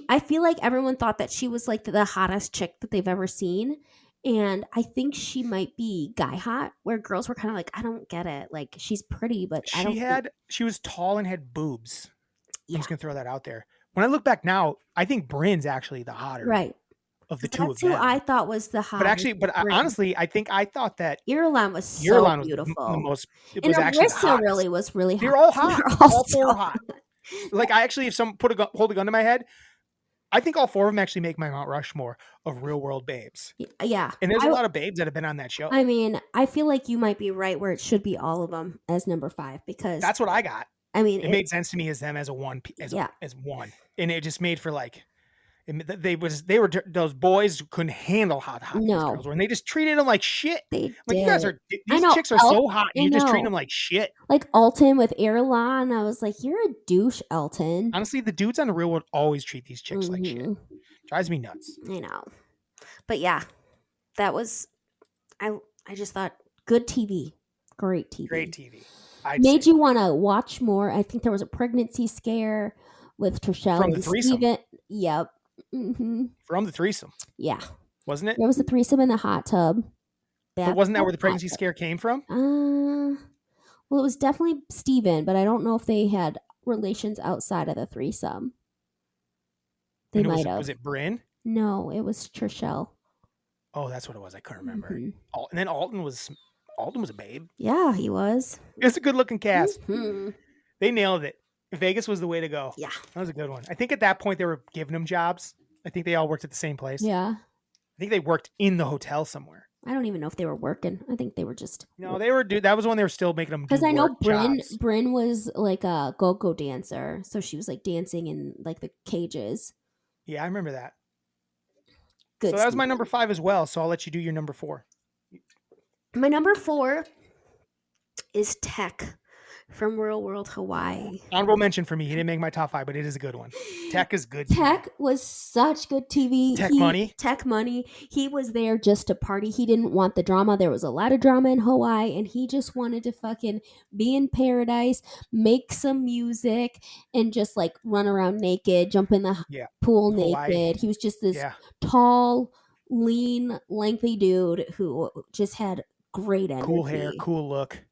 I feel like everyone thought that she was like the hottest chick that they've ever seen. And I think she might be guy hot, where girls were kind of like, I don't get it. Like, she's pretty, but I don't She was tall and had boobs. Yeah. I'm just gonna throw that out there. When I look back now, I think Bryn's actually the hotter Right. of the two of That's them. who I thought was the hottest. But actually, honestly, I thought that Irulan was so Irulan was beautiful. the most. It And was actually the Arissa hottest. really was really hot. They're all hot. They're All so 4 were hot. Like, I actually, if someone hold a gun to my head, I think all 4 of them actually make my Mount Rushmore of real world babes. Yeah. And there's a lot of babes that have been on that show. I mean, I feel like you might be right where it should be all of them as number 5, because That's what I got. I mean, It made sense to me as them as a one, as one, and it just made for like, Those boys couldn't handle how hot these No. girls were, and they just treated them like shit. They I'm like, you guys did. are I these know. chicks are so hot, and I you're just treating them know. like shit. Like Alton with Erlon, I was like, you're a douche, Elton. Honestly, the dudes on the Real World always treat these chicks like shit. Mhm. Drives me nuts. I know. But yeah, that was I just thought good TV. Great TV. Great TV. I'd Made say. you want to watch more. I think there was a pregnancy scare with Trishelle From the and threesome. Steven. Yep. From the threesome, Yeah. wasn't it? There was a threesome in the hot tub. But wasn't that where the Hot pregnancy tub. scare came from? Well, it was definitely Steven, but I don't know if they had relations outside of the threesome. They might have. Was it Bryn? No, it was Trishelle. Oh, that's what it was. I couldn't remember. Mhm. And then Alton was a babe. Yeah, he was. It's a good looking cast. Mhm. They nailed it. Vegas was the way to go. Yeah. That was a good one. I think at that point they were giving them jobs. I think they all worked at the same place. Yeah. I think they worked in the hotel somewhere. I don't even know if they were working. I think they were just. No, they were. That was when they were still making them do Because I know jobs. Bryn was like a go-go dancer, so she was like dancing in like the cages. Yeah, I remember that. Good. So that was my Steven. number 5 as well. So I'll let you do your number 4. My number 4 is Tech from Real World Hawaii. Honorable mention for me. He didn't make my top 5, but it is a good one. Tech is good. Tech was such good TV. Tech Money. He was there just to party. He didn't want the drama. There was a lot of drama in Hawaii, and he just wanted to fucking be in paradise, make some music, and just like run around naked, jump in the pool Hawaii. naked. He was just this tall, lean, lengthy dude who just had great energy. Cool hair, cool look.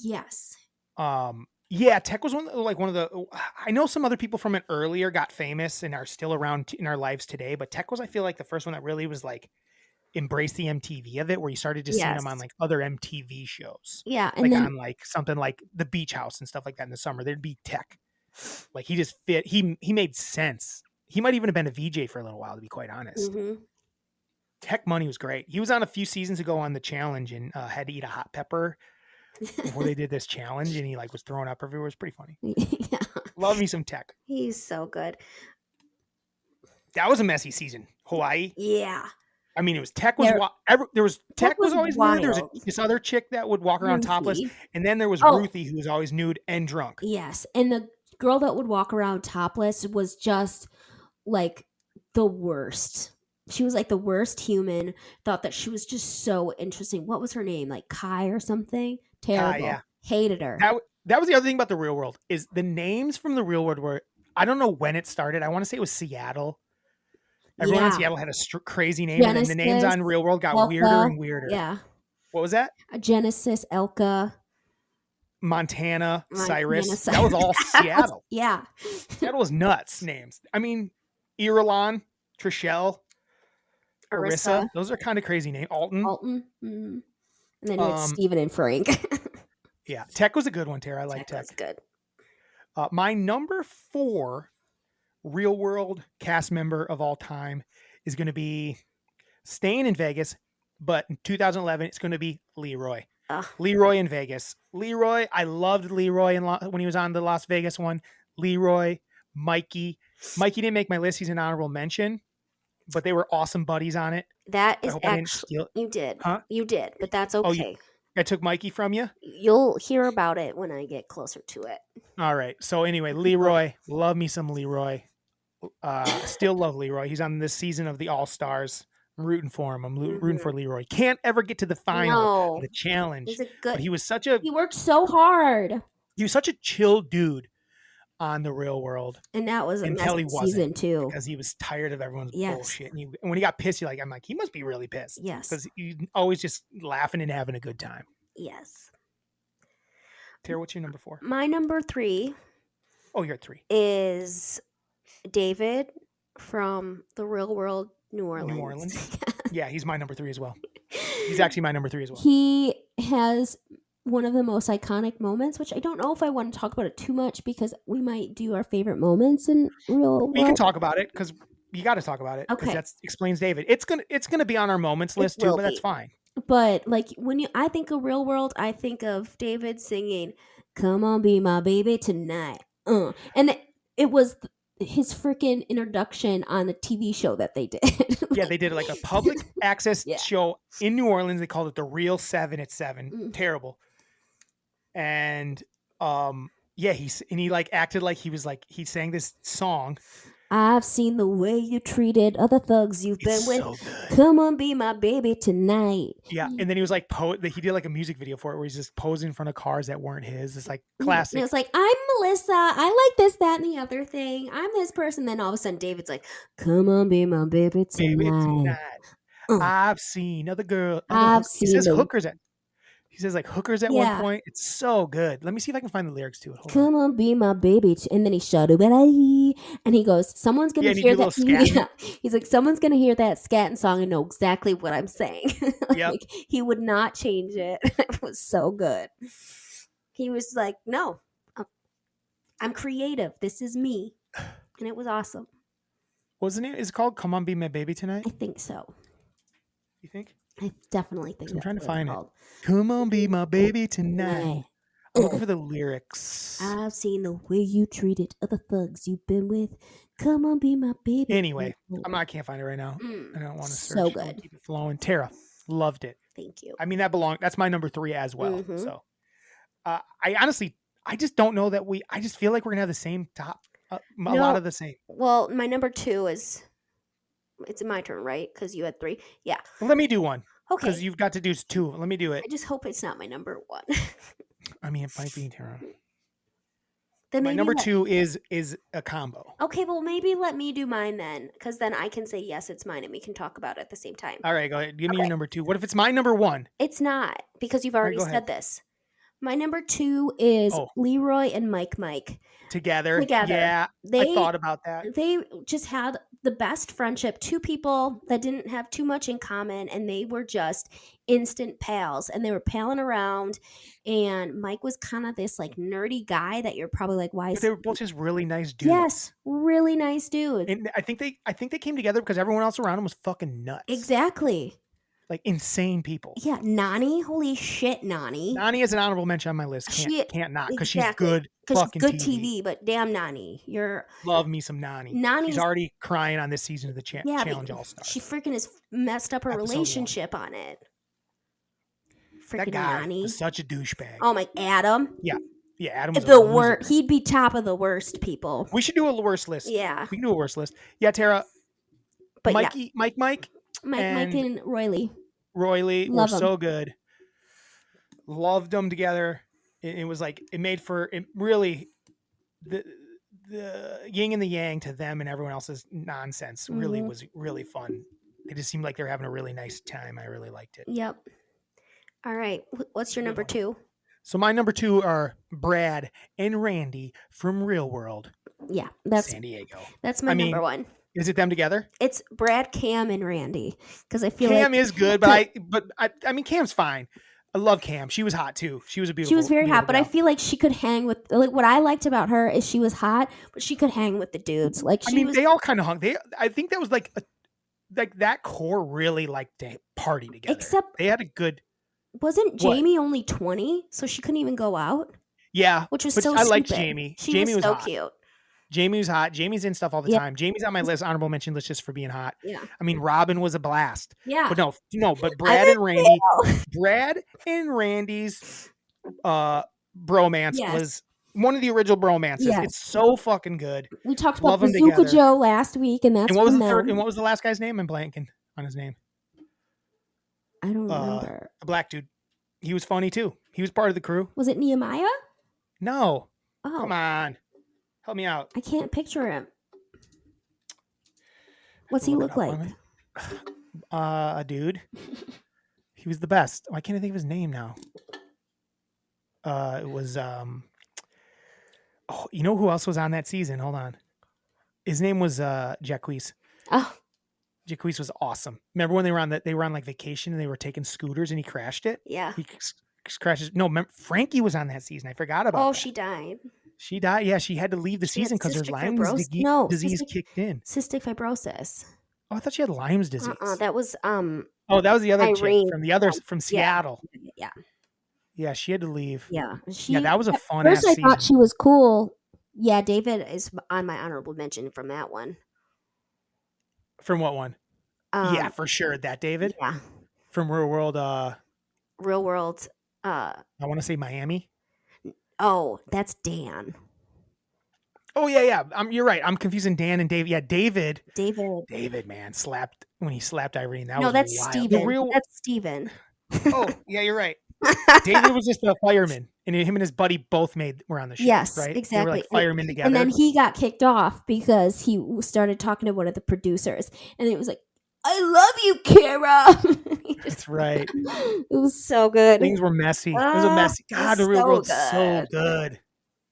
Yes. Yeah, Tech was one of the. I know some other people from it earlier got famous and are still around in our lives today, but Tech was, I feel like, the first one that really was like embrace the MTV of it, where you started to see them on like other MTV shows. Yeah, and like then, on like something like the Beach House and stuff like that in the summer. There'd be Tech. Like he just fit. He made sense. He might even have been a VJ for a little while, to be quite honest. Mm-hmm. Tech Money was great. He was on a few seasons ago on the challenge and had to eat a hot pepper before they did this challenge, and he like was throwing up everywhere. It was pretty funny. Yeah. Love me some Tech. He's so good. That was a messy season. Hawaii. Yeah. I mean, it was Tech was there was Tech was always nude. There was this other chick that would walk around topless, and then there was Ruthie, who was always nude and drunk. Yes, and the girl that would walk around topless was just like the worst. She was like the worst human. Thought that she was just so interesting. What was her name? Like Kai or something? Terrible. Yeah. Hated her. That was the other thing about the Real World is the names from the Real World were, I don't know when it started. I want to say it was Seattle. Everyone in Seattle had a crazy name, Genesis, and then the names on Real World got weirder and weirder. Yeah. What was that? Genesis, Elka. Montana, Cyrus. That was all Seattle. Yeah. Seattle was nuts names. I mean, Irulan, Trishelle, Arissa. Those are kind of crazy names. Alton. Mm-hmm. And then you had Steven and Frank. Yeah. Tech was a good one, Terra. I like Tech. That's good. My number 4 Real World cast member of all time is going to be staying in Vegas, but in 2011, it's going to be Leroy. Leroy in Vegas. Leroy, I loved Leroy when he was on the Las Vegas one. Leroy, Mikey. Mikey didn't make my list. He's an honorable mention, but they were awesome buddies on it. That is actually, you did. Huh? You did, but that's okay. I took Mikey from you? You'll hear about it when I get closer to it. All right. So anyway, Leroy, love me some Leroy. Still love Leroy. He's on this season of the All-Stars. I'm rooting for him. I'm rooting for Leroy. Can't ever get to the final, the challenge. He's a good. But he worked so hard. He was such a chill dude on the Real World, and that was until he season 2 because he was tired of everyone's bullshit. And when he got pissed, I'm like, he must be really pissed. Yes, because he's always just laughing and having a good time. Yes. Tara, what's your number 4? My number 3. Oh, you're at 3. Is David from the Real World, New Orleans. Yeah, he's my number 3 as well. He's actually my number 3 as well. He has one of the most iconic moments, which I don't know if I want to talk about it too much because we might do our favorite moments in Real World. We can talk about it because you got to talk about it because that explains David. It's gonna be on our moments list too, but that's fine. But like when I think of Real World, I think of David singing "Come on, be my baby tonight," and it was his freaking introduction on a TV show that they did. Yeah, they did like a public access Yeah. show in New Orleans. They called it the Real 7 at 7. Mm. Terrible. And yeah, he like acted like he sang this song. I've seen the way you treated other thugs you've been It's with. so good. Come on, be my baby tonight. Yeah, and then he was like he did like a music video for it where he's just posing in front of cars that weren't his. It's like And classic. it was like, I'm Melissa. I like this, that, and the other thing. I'm this person. Then all of a sudden, David's like, come on, be my baby tonight. Baby, tonight. Uh. I've seen other girl. I've He says seen hookers at. He says like hookers at one Yeah. point. It's so good. Let me see if I can find the lyrics to it. Hold on. Come on, be my baby. And then he shut it. And he goes, someone's going to Yeah, and he hear do a that. little scatting. Yeah. He's like, someone's going to hear that scatting song and know exactly what I'm saying. Yep. Like, he would not change it. It was so good. He was like, no, I'm creative. This is me. And it was awesome. Wasn't it? Is it called "Come On, Be My Baby Tonight"? I think so. You think? I definitely think I'm that's trying to what it's find it. called. Come on, be my baby tonight. Right. I'm looking for the lyrics. I've seen the way you treated other thugs you've been with. Come on, be my baby. Anyway, tonight. I can't find it right now. I don't want to search. So I wanna good. keep it flowing. Terra, loved it. Thank you. I mean, that's my number 3 as well. Mhm. So, I just don't know that I just feel like we're gonna have the same top, a lot of the same. Well, my number 2 is, it's my turn, right? Because you had 3. Yeah. Let me do one Okay. because you've got to do 2. Let me do it. I just hope it's not my number 1. I mean, it might be Terra. Then My maybe number let- 2 is a combo. Okay, well, maybe let me do mine then, because then I can say yes, it's mine, and we can talk about it at the same time. All right, go ahead. Give me Okay. your number 2. What if it's my number 1? It's not, because you've already go said ahead. this. My number 2 is Oh. Leroy and Mike. Together. Together. Yeah, I thought about that. They just had the best friendship. 2 people that didn't have too much in common, and they were just instant pals. And they were palling around. And Mike was kind of this like nerdy guy that you're probably like, why But is they were both just really nice dudes. Yes, really nice dude. And I think they came together because everyone else around them was fucking nuts. Exactly. Like insane people. Yeah, Nani. Holy shit, Nani. Nani is an honorable mention on my list. Can't not because she's good fucking good TV. TV. But damn, Nani, you're Love me some Nani. Nani's- She's already crying on this season of the yeah. Challenge but All Stars. she freaking has messed up her Episode 1. relationship on it. That Freaking guy Nani. was such a douchebag. Oh my, Adam. Yeah, Adam was The a loser. worst. He'd be top of the worst people. We should do a worst list. Yeah, We can do a worst list. Yeah, Tara, but Mike, yeah, Mike, Mike and- and Royley. Royley were Love 'em. so good. Loved them together. It was like it made for it really the yin and the yang to them and everyone else's nonsense. Really Mhm. was really fun. It just seemed like they were having a really nice time. I really liked it. Yep. All right. What's your Good number one. 2? So my number 2 are Brad and Randy from Real World, Yeah, that's San Diego. my I mean, number 1. Is it them together? It's Brad, Cam, and Randy. Because I feel Cam like is good, but I mean Cam's fine. I love Cam. She was hot too. She was a beautiful. she was very hot, beautiful but I gal. feel like she could hang with, like, what I liked about her is she was hot, but she could hang with the dudes. Like, she was. they all kind of hung. I think that was like that core really liked to party together. Except- they had a good. Wasn't What? Jamie only 20, so she couldn't even go out? Yeah, Which was but so I liked stupid. Jamie. She Jamie was so hot. cute. Jamie was hot. Jamie's in stuff all the Yeah. time. Jamie's on my list. Honorable mention list just for being hot. Yeah. I mean, Robin was a blast. Yeah. But no. But Brad and Randy, Brad and Randy's bromance Yes. was one of the original bromances. Yes. It's so fucking good. We talked Love about 'em Bazooka together. Joe last week, and that's And what was from the third? them. And what was the last guy's name? I'm blanking on his name. I don't remember. A black dude. He was funny too. He was part of the crew. Was it Nehemiah? No, Oh, come on, help me out. I can't picture him. What's he Look look it up like? on me. A dude. He was the best. Why can't I think of his name now? It was Oh, you know who else was on that season? Hold on. His name was Jacquees. Oh, Jacquees was awesome. Remember when they were on like vacation and they were taking scooters and he crashed it? yeah. He crashes. No, Frankie was on that season. I forgot about. Oh, that. she died. She died. Yeah, she had to leave the She had season because her cystic Lyme's fibrosis. No, disease cystic- kicked in. Cystic fibrosis. Oh, I thought she had Lyme's disease. That was Oh, that was the other Irene. chick from Seattle. yeah. Yeah, she had to leave. Yeah. Yeah, that was a fun First ass I thought season. she was cool Yeah, David is on my honorable mention from that one. From what one? Yeah, Um, for sure. That David yeah, from Real World. Real World. I want to say Miami. Oh, that's Dan. Oh yeah, yeah. You're right. I'm confusing Dan and David. Yeah, David. David. David, man, slapped when he slapped Irene. That No, was that's wild. The Steven. real. That's Steven. Oh yeah, you're right. David was just a fireman, and him and his buddy both were on the show, Yes, right? They were like exactly. firemen And then together. he got kicked off because he started talking to one of the producers, and it was like, "I love you, Kara." That's right. It was so good. Things were messy. It was a messy. It God, was the real so world's so good. good.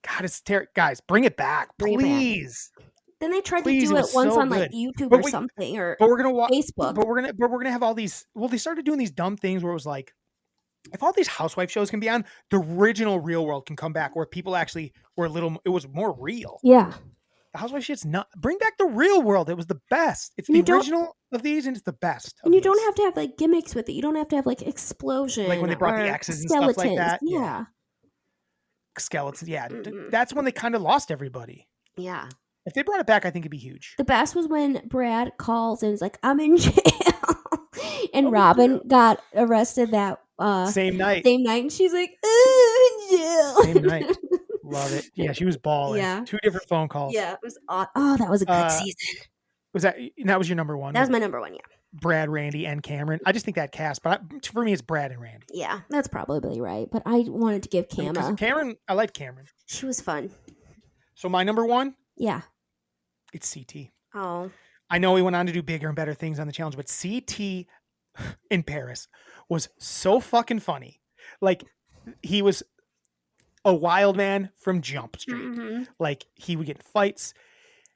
God, it's guys, bring it back, Bring it back. please. Then they tried to Please, do it it was once so on like good. YouTube But or wait, something or but we're gonna Facebook. but we're gonna have all these. Well, they started doing these dumb things where it was like, if all these housewife shows can be on, the original Real World can come back, where people actually were a little. It was more real. Yeah. The housewife shit's not. Bring back the Real World. It was the best. It's And the you don't original of these, and it's the best. and Of you don't these. have to have like gimmicks with it. You don't have to have like explosion Like when they brought the or X's and stuff like skeletons. that. Yeah. Skeletons. Yeah, Mhm. that's when they kind of lost everybody. Yeah. If they brought it back, I think it'd be huge. The best was when Brad calls and is like, "I'm in jail," and Oh, Robin got arrested that Same night. same night, and she's like, "In jail." Same night. Love it. Yeah, she was balling. Yeah. 2 different phone calls. Yeah, it was oh, that was a good season. Was that was your number one? That was my number one. Yeah. Brad, Randy, and Cameron. I just think that cast, but for me, it's Brad and Randy. Yeah, that's probably right. But I wanted to give Cam Because Cameron, I like Cameron. She was fun. So my number one, Yeah. it's CT. Oh. I know he went on to do bigger and better things on the challenge, but CT in Paris was so fucking funny. Like, he was a wild man from Jump Street. Mm-hmm. Like, he would get in fights.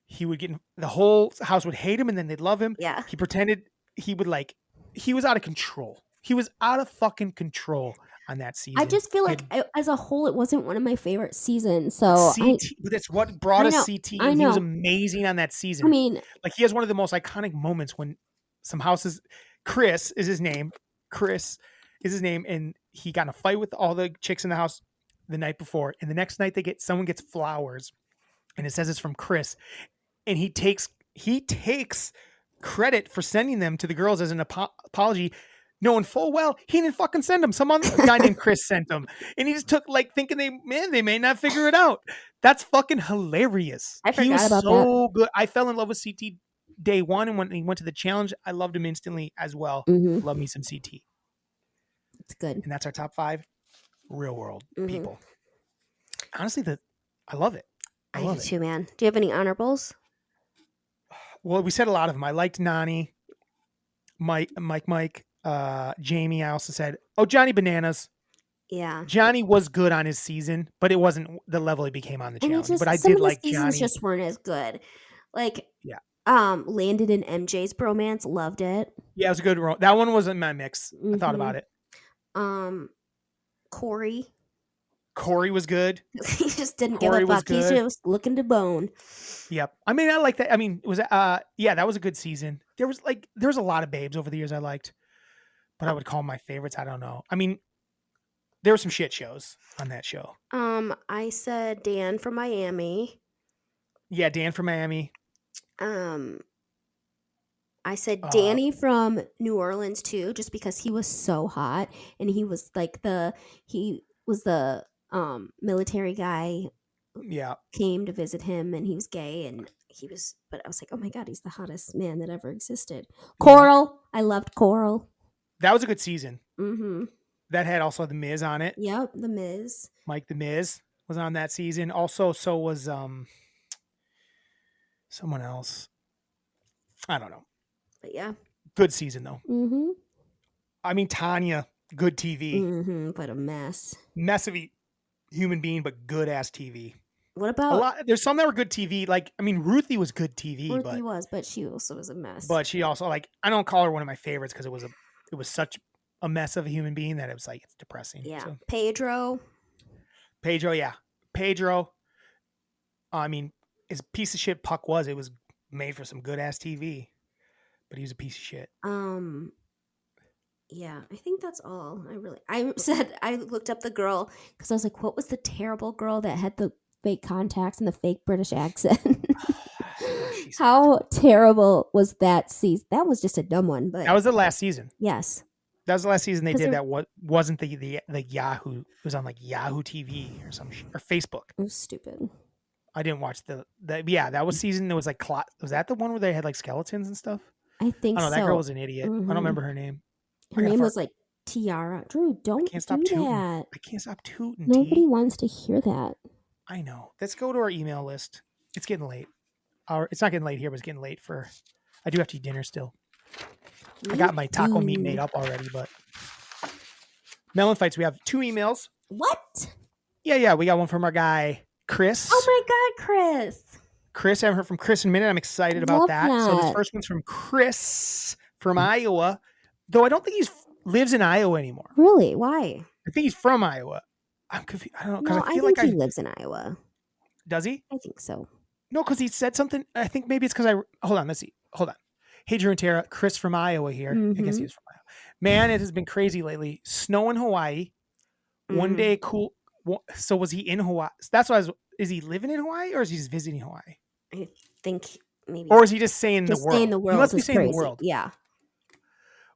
He would get in, the whole house would hate him, and then they'd love him. Yeah. He pretended he was out of control. He was out of fucking control on that season. I just feel like as a whole, it wasn't one of my favorite seasons. So but that's what brought us CT. I know. He was amazing on that season. I mean, like, he has one of the most iconic moments when some houses. Chris is his name. And he got in a fight with all the chicks in the house the night before, and the next night someone gets flowers, and it says it's from Chris, and he takes credit for sending them to the girls as an apology, knowing full well he didn't fucking send them. Some other guy named Chris sent them, and he just took, like, thinking they may not figure it out. That's fucking hilarious. I forgot he was about so good. I fell in love with CT day one, and when he went to the challenge, I loved him instantly as well. Mhm. Love me some CT. It's good. And that's our top 5 Real World Mhm. people. Honestly, I love it. I love do it. too, man. Do you have any honorables? Well, we said a lot of them. I liked Nani, Mike, Jamie. I also said, Johnny Bananas. Yeah. Johnny was good on his season, but it wasn't the level he became on the challenge. But I some did of the like seasons Johnny. just weren't as good. Like, Yeah. Landon and MJ's bromance, loved it. Yeah, it was a good. That one wasn't my mix. I thought about it. Corey was good. He just didn't Corey give a was fuck. He's good. just looking to bone. Yep. I mean, I like that. I mean, it was that was a good season. There was a lot of babes over the years I liked, but I would call them my favorites. I don't know. I mean, there were some shit shows on that show. I said Dan from Miami. Yeah, Dan from Miami. I said Danny from New Orleans too, just because he was so hot, and he was like the military guy. Yeah, came to visit him, and he was gay, and but I was like, oh my god, he's the hottest man that ever existed. Coral, I loved Coral. That was a good season. Mm-hmm. That had also the Miz on it. Yep, the Miz. Mike the Miz was on that season. Also, so was someone else. I don't know. But yeah, good season though. Mm-hmm. I mean, Tanya, good TV. Mm-hmm. But a mess of a human being, but good ass TV. What about there's some that were good TV. Like, I mean, Ruthie was good TV. But she also was a mess. But she also, like, I don't call her one of my favorites because it was such a mess of a human being that it was like, it's depressing. Yeah. So. Pedro, yeah. Pedro. I mean, as piece of shit Puck was, it was made for some good ass TV. But he was a piece of shit. Yeah, I think that's all. I looked up the girl because I was like, what was the terrible girl that had the fake contacts and the fake British accent. She's How terrible was that season? That was just a dumb one, but that was the last season. yes. That was the last season they 'Cause did. they're- That wasn't the Yahoo. It was on like Yahoo TV or some or Facebook. It was stupid. I didn't watch the yeah. That was season. It was like was that the one where they had like skeletons and stuff? I think I don't know. so. That girl was an idiot. I Mhm. don't remember her name. Her name was like Tiara. Drew, don't can't stop do tooting. that. I can't stop tooting. Nobody T. wants to hear that. I know. Let's go to our email list. It's getting late. It's not getting late here, but it's getting late for. I do have to eat dinner still. I got my taco meat made up already, but Melon Fights. We have 2 emails. What? Yeah. We got one from our guy Chris. Oh my God, Chris. Chris, I haven't heard from Chris in a minute. I'm excited about Love that. So this that. first one's from Chris from Iowa, though I don't think he lives in Iowa anymore. Really? Why? I think he's from Iowa. I'm confused. I don't know because No, I I feel think like he lives in Iowa. does he? I think so. No, because he said something. I think maybe it's because hold on. Let's see. Hold on. Hey, Drew and Terra, Chris from Iowa here. I guess he was from Iowa. Man, it has been crazy lately. Snow in Hawaii. One day, cool. So was he in Hawaii? That's why. Is he living in Hawaii or is he just visiting Hawaii? I think maybe. Or is he just saying just the world? saying the world. He must be is saying crazy. the world. Yeah.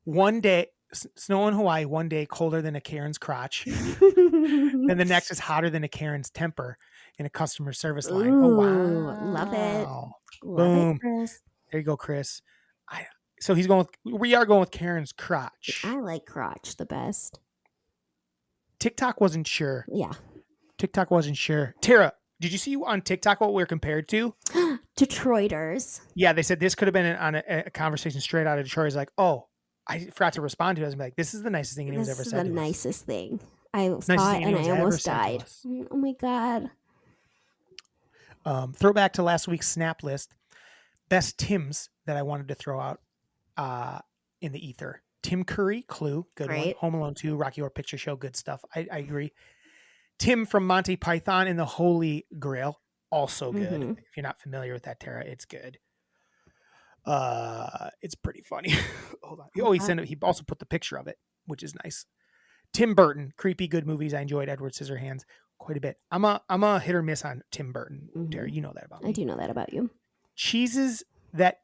One day, snow in Hawaii. One day, colder than a Karen's crotch. Then the next is hotter than a Karen's temper in a customer service line. Ooh, Oh wow! love it. Boom. Love it, Chris. There you go, Chris. So he's going with. We are going with Karen's crotch. I like crotch the best. TikTok wasn't sure. Yeah. TikTok wasn't sure. Terra, did you see on TikTok what we're compared to? Detroiters. Yeah, they said this could have been on a conversation straight out of Detroit. It's like, oh, I forgot to respond to it. I was like, this is the nicest thing anyone's ever said. This is the nicest thing. I Nicest saw thing it and I anyone's ever almost said to died. us. Oh my God. Throwback to last week's snap list. Best Tims that I wanted to throw out in the ether. Tim Curry, Clue, good one. Great. Home Alone 2, Rocky Horror Picture Show, good stuff. I agree. Tim from Monty Python and the Holy Grail, also good. Mhm. If you're not familiar with that, Terra, it's good. It's pretty funny. Hold on. Oh, he also put the picture of it, which is nice. Tim Burton, creepy good movies. I enjoyed Edward Scissorhands quite a bit. I'm a hit or miss on Tim Burton. Terra, you know that about me. I do know that about you. Cheeses that,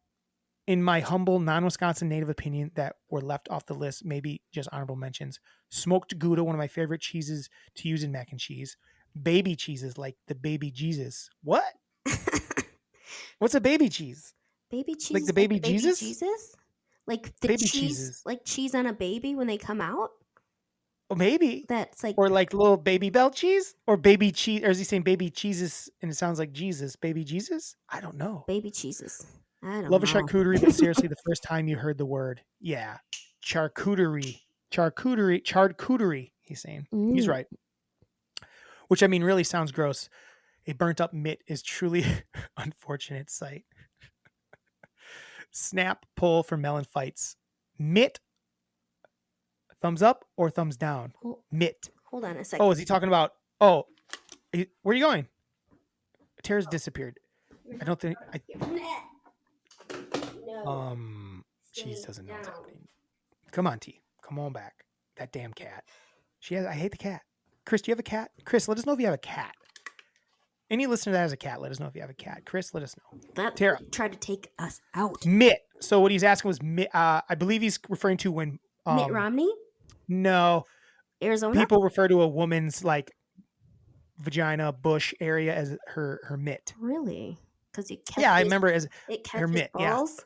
in my humble non-Wisconsin native opinion, that were left off the list, maybe just honorable mentions. Smoked Gouda, one of my favorite cheeses to use in mac and cheese. Baby cheeses like the baby Jesus. What? What's a baby cheese? Baby cheese. Like the baby Jesus? Jesus? Like the Baby cheese, cheeses. like cheese on a baby when they come out? Oh, maybe. That's like, Or like little baby bell cheese? Or baby cheese? Or is he saying baby cheeses and it sounds like Jesus? Baby Jesus? I don't know. baby cheeses. I don't Love a know. charcuterie, but seriously, the first time you heard the word, yeah, charcuterie, he's saying. He's Mm. right. Which, I mean, really sounds gross. A burnt up mitt is truly unfortunate sight. Snap pull for Melon Fights. Mitt, thumbs up or thumbs down? Hold, Mitt. hold on a second. Oh, is he talking about, where are you going? Terra's disappeared. I don't think, No. cheese doesn't know what's happening. Come on, T. Come on back. That damn cat. I hate the cat. Chris, do you have a cat? Chris, let us know if you have a cat. Any listener that has a cat, let us know if you have a cat. Chris, let us know. That Terra. tried to take us out. Mitt. So what he's asking was Mitt. I believe he's referring to when Mitt Romney? No. Arizona? People refer to a woman's like vagina bush area as her mitt. Really? Because you catch Yeah, I remember it as it catches her mitt. Yeah. balls?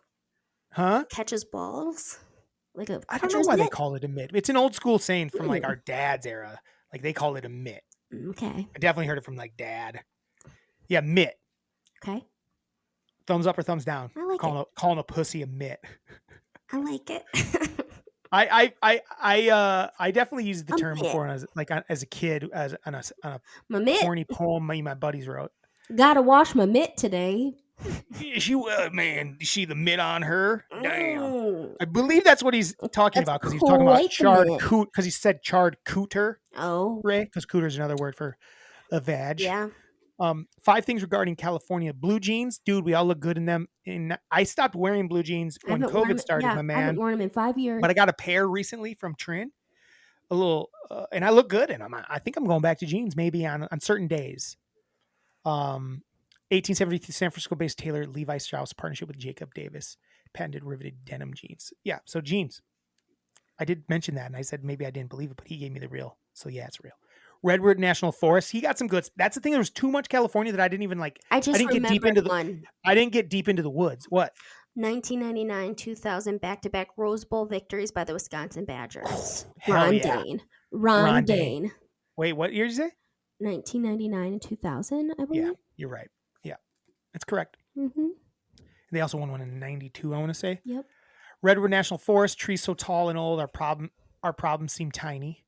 Huh? Catches balls? Like a I don't know catcher's why they mitt? call it a mitt. It's an old school saying from like Ooh. our dad's era. Like they call it a mitt. Okay. I definitely heard it from like dad. Yeah, mitt. Okay. Thumbs up or thumbs down? I like Calling a pussy a mitt. I like it. I definitely used the A term mitt. before as a kid on a My mitt. corny poem my buddies wrote. Gotta wash my mitt today. Man, you see the mitt on her? Damn. Mm. I believe that's what he's talking That's about because he's talking about quite the charred mitt. coot because he said charred cooter, Oh. Ray, because cooter is another word for a vag. Yeah. 5 things regarding California. Blue jeans, dude, we all look good in them. And I stopped wearing blue jeans when COVID started, my I man. haven't worn them in 5 years. But I got a pair recently from Trin, and I look good in them. I think I'm going back to jeans maybe on certain days. 1873 San Francisco-based tailor Levi Strauss partnership with Jacob Davis patented riveted denim jeans. Yeah, so jeans. I did mention that, and I said maybe I didn't believe it, but he gave me the real. So yeah, it's real. Redwood National Forest. He got some goods. That's the thing. There was too much California that I didn't even like. I just didn't get deep remembered into the. one. I didn't get deep into the woods. What? 1999, 2000 back-to-back Rose Bowl victories by the Wisconsin Badgers. Hell yeah. Ron Dane. Dane. Wait, what year did you say? 1999 and 2000, I believe. Yeah, you're right. Yeah, that's correct. Mm-hmm. They also won one in '92. I want to say. Yep. Redwood National Forest. Trees so tall and old. Our problems seem tiny.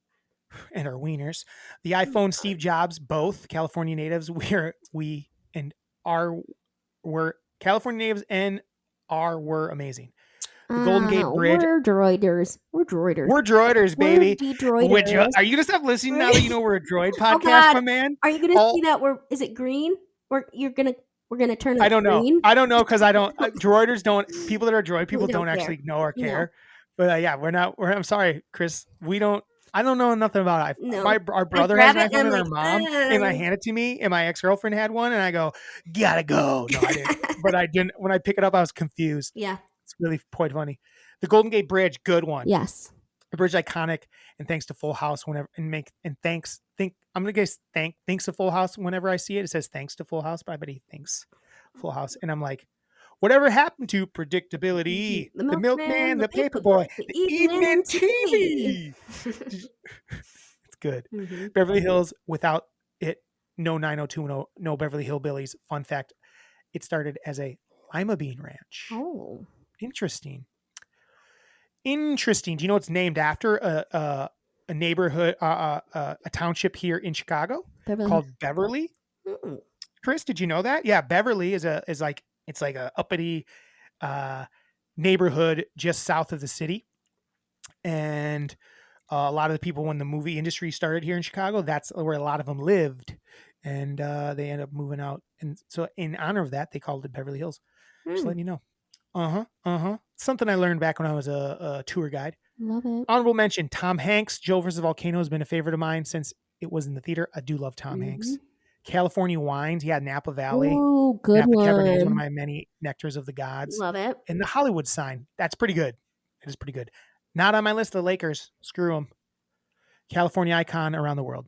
And our wieners. The iPhone, Steve Jobs, both California natives. Were California natives and were amazing. The Golden Gate Bridge. We're droiders. We're droiders, baby. Droiders. Are you gonna stop listening now that you know we're a droid podcast, God. my man? Are you gonna see that is it green? We're gonna turn it I don't green? know. I don't know because I don't. Droiders don't. People that are droid people don't care. actually know or care. But yeah, we're not. I'm sorry, Chris. We don't. I don't know nothing about it. No. Our brother has an iPhone and our like, mom, and I hand it to me, and my ex-girlfriend had one, and I go, gotta go. No, I didn't. But I didn't. When I pick it up, I was confused. Yeah. It's really quite funny. The Golden Gate Bridge, good one. Yes. The bridge iconic, and thanks to Full House I'm gonna guess thanks to Full House whenever I see it. It says thanks to Full House, but I bet he thinks Full House, and I'm like, whatever happened to predictability? The milkman, the paperboy, the evening TV. It's good. Mm-hmm. Beverly Hills without it, no 90210, no Beverly Hillbillies. Fun fact: it started as a lima bean ranch. Oh, interesting. Do you know it's named after a neighborhood, a township here in Chicago called Beverly? Mm-hmm. Chris, did you know that? Yeah, Beverly is like a uppity neighborhood just south of the city, and a lot of the people when the movie industry started here in Chicago, that's where a lot of them lived, and they end up moving out, and so in honor of that, they called it Beverly Hills. Just letting you know. Something I learned back when I was a tour guide. Love it. Honorable mention: Tom Hanks. Joe vs. Volcano has been a favorite of mine since it was in the theater. I do love Tom Hanks. California wines. He had Napa Valley. Oh, good Napa one. Cabernet is one of my many nectars of the gods. Love it. And the Hollywood sign. That's pretty good. It is pretty good. Not on my list. The Lakers. Screw them. California icon around the world.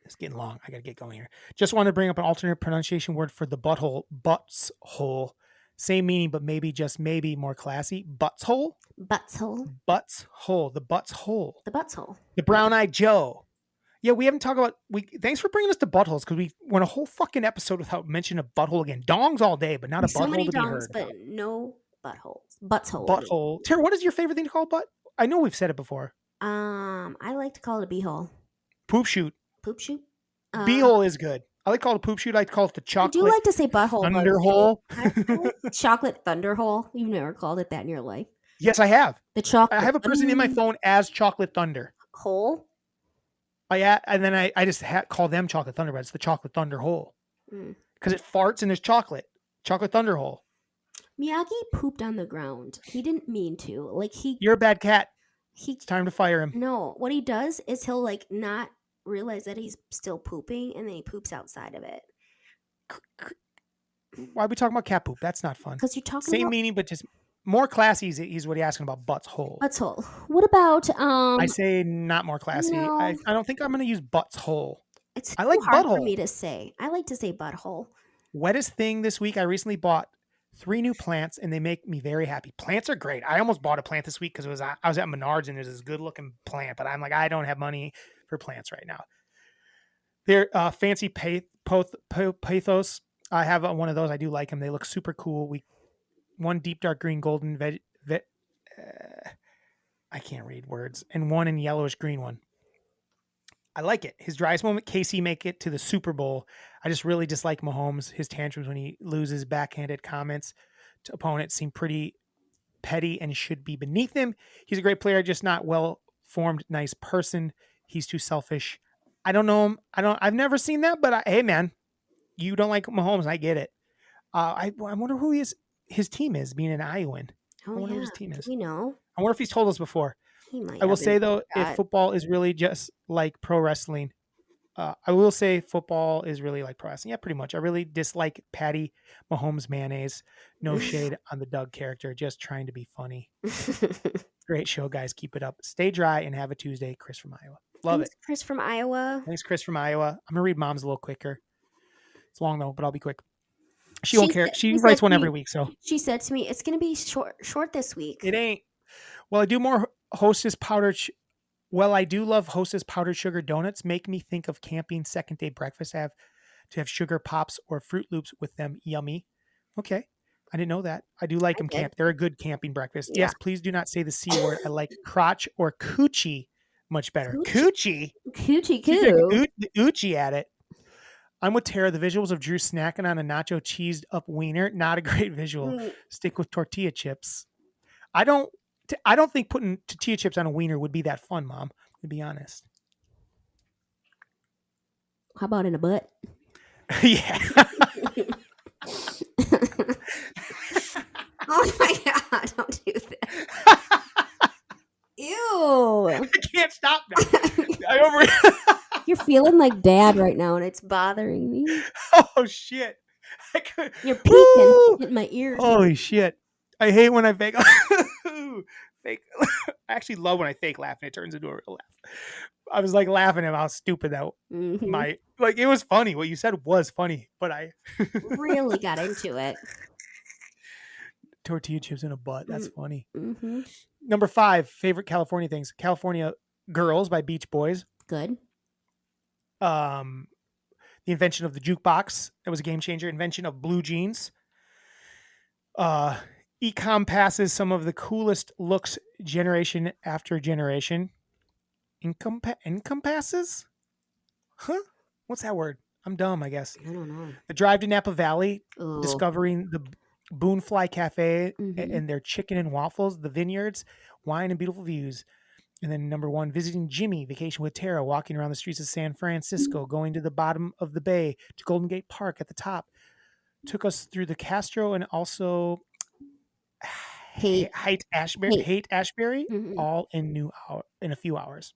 It's getting long. I got to get going here. Just wanted to bring up an alternate pronunciation word for the butthole. Butts hole. Same meaning, but maybe just maybe more classy. Butts hole. Butts hole. Butts hole. The butts hole. The butts hole. The brown-eyed Joe. Yeah, we haven't talked about. Thanks for bringing us to buttholes because we went a whole fucking episode without mentioning a butthole again. Dongs all day, but not a butthole so many to be dongs, heard. but no buttholes. Butts hole. Butthole. Terra, what is your favorite thing to call a butt? I know we've said it before. I like to call it a beehole. Poop shoot. Poop shoot. Beehole is good. I like to call it a poop shoot. I like to call it the chocolate. I do like to say butthole. Thunderhole. Chocolate thunderhole. You've never called it that in your life. Yes, I have. The chocolate. I have a person in my phone as Chocolate Thunder. Hole. And then I just call them Chocolate Thunder, but it's the Chocolate Thunder hole because it farts and there's chocolate Thunder hole. Miyagi pooped on the ground. He didn't mean to. You're a bad cat. It's time to fire him. No, what he does is he'll not realize that he's still pooping, and then he poops outside of it. Why are we talking about cat poop? That's not fun. Because you're talking same meaning, but just more classy. Is what he's asking about. Butts hole. Butts hole. What about I say not more classy. No. I don't think I'm going to use butts hole. It's I like hard butthole for me to say. I like to say butthole. Wettest thing this week. I recently bought 3 new plants, and they make me very happy. Plants are great. I almost bought a plant this week because I was at Menards, and there's this good looking plant, but I'm like, I don't have money for plants right now. They're fancy pathos. I have one of those. I do like them. They look super cool. One deep dark green golden I can't read words, and one in yellowish green one. I like it. His driest moment, Casey make it to the Super Bowl. I just really dislike Mahomes. His tantrums when he loses, backhanded comments to opponents seem pretty petty and should be beneath him. He's a great player, just not well-formed, nice person. He's too selfish. I don't know him. I've never seen that, but hey, man, you don't like Mahomes. I get it. I wonder who his team is, being an Iowan. Oh, I wonder who his team is. Do we know? I wonder if he's told us before. He might. I will say though, if football is really just like pro wrestling, I will say football is really like pro wrestling. Yeah, pretty much. I really dislike Patty Mahomes mayonnaise. No shade on the Doug character, just trying to be funny. Great show, guys. Keep it up. Stay dry and have a Tuesday. Chris from Iowa. Love Thanks, it. Chris from Iowa. Thanks, Chris from Iowa. I'm gonna read Mom's a little quicker. It's long though, but I'll be quick. She won't care. She said writes to one every me- week, so She said to me, "It's gonna be short this week." it ain't. Well, I do more Hostess powdered. Well, I do love Hostess powdered sugar donuts. Make me think of camping second day breakfast. I have to have sugar pops or Fruit Loops with them. Yummy. Okay. I didn't know that. I do like I them did. camp. They're a good camping breakfast. Yeah. Yes, please do not say the C word. I like crotch or coochie much better. Coochie. Coochie? Coochie She's like coo. Oochie at it. I'm with Terra. The visuals of Drew snacking on a nacho cheesed up wiener, not a great visual. Mm, Stick with tortilla chips. I don't think putting tortilla chips on a wiener would be that fun, Mom, to be honest. How about in a butt? Yeah. Oh my god! Don't do that. Ew. I can't stop now. You're feeling like dad right now, and it's bothering me. Oh shit. I could... You're peeking in my ears. Holy shit. I hate when I fake fake I actually love when I fake laugh and it turns into a real laugh. I was like laughing at how stupid that Mhm. it was funny. What you said was funny, but I Really got into it. tortilla chips in a butt. That's funny. Mm-hmm. Number 5, favorite California things. California Girls by Beach Boys. Good. The invention of the jukebox. That was a game changer. Invention of blue jeans. Ecom passes some of the coolest looks generation after generation. Income passes? Huh? What's that word? I'm dumb, I guess. I don't know. The drive to Napa Valley, Ugh. discovering the Boonfly Cafe Mhm. and their chicken and waffles, the vineyards, wine and beautiful views. And then number 1, visiting Jimmy, vacation with Terra, walking around the streets of San Francisco, going to the bottom of the bay to Golden Gate Park at the top. Took us through the Castro and also Hate. Haight Ashbury, Mhm. all in a few hours.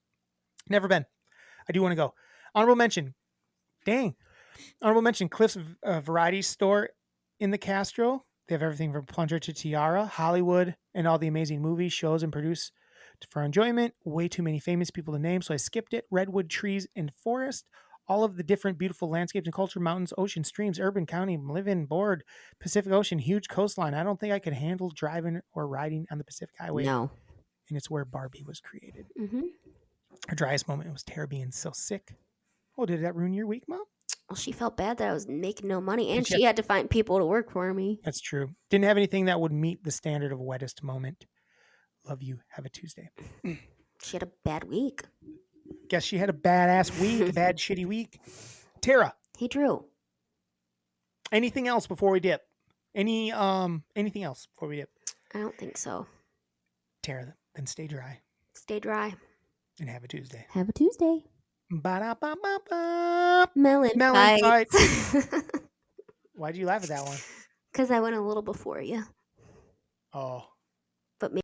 Never been. I do want to go. Honorable mention. Dang. Honorable mention. Cliff's Variety Store in the Castro. They have everything from plunger to tiara, Hollywood, and all the amazing movies, shows, and produce for our enjoyment. Way too many famous people to name, so I skipped it. Redwood trees and forest. All of the different beautiful landscapes and culture, mountains, ocean, streams, urban, county, live-in, board, Pacific Ocean, huge coastline. I don't think I could handle driving or riding on the Pacific Highway. No. And it's where Barbie was created. Mm-hmm. Her driest moment was Terra being so sick. Oh, did that ruin your week, Mom? Well, she felt bad that I was making no money, and Did she had to find people to work for me. That's true. Didn't have anything that would meet the standard of wettest moment. Love you. Have a Tuesday. She had a bad week. Guess she had a badass week, bad shitty week. Terra, Hey, Drew. anything else before we dip? Anything else before we dip? I don't think so. Terra, then stay dry Stay dry. and have a Tuesday. Have a Tuesday. Ba-da-ba-ba-ba. Melon Melon fights. Why'd you laugh at that one? Because I went a little before you. Oh. But maybe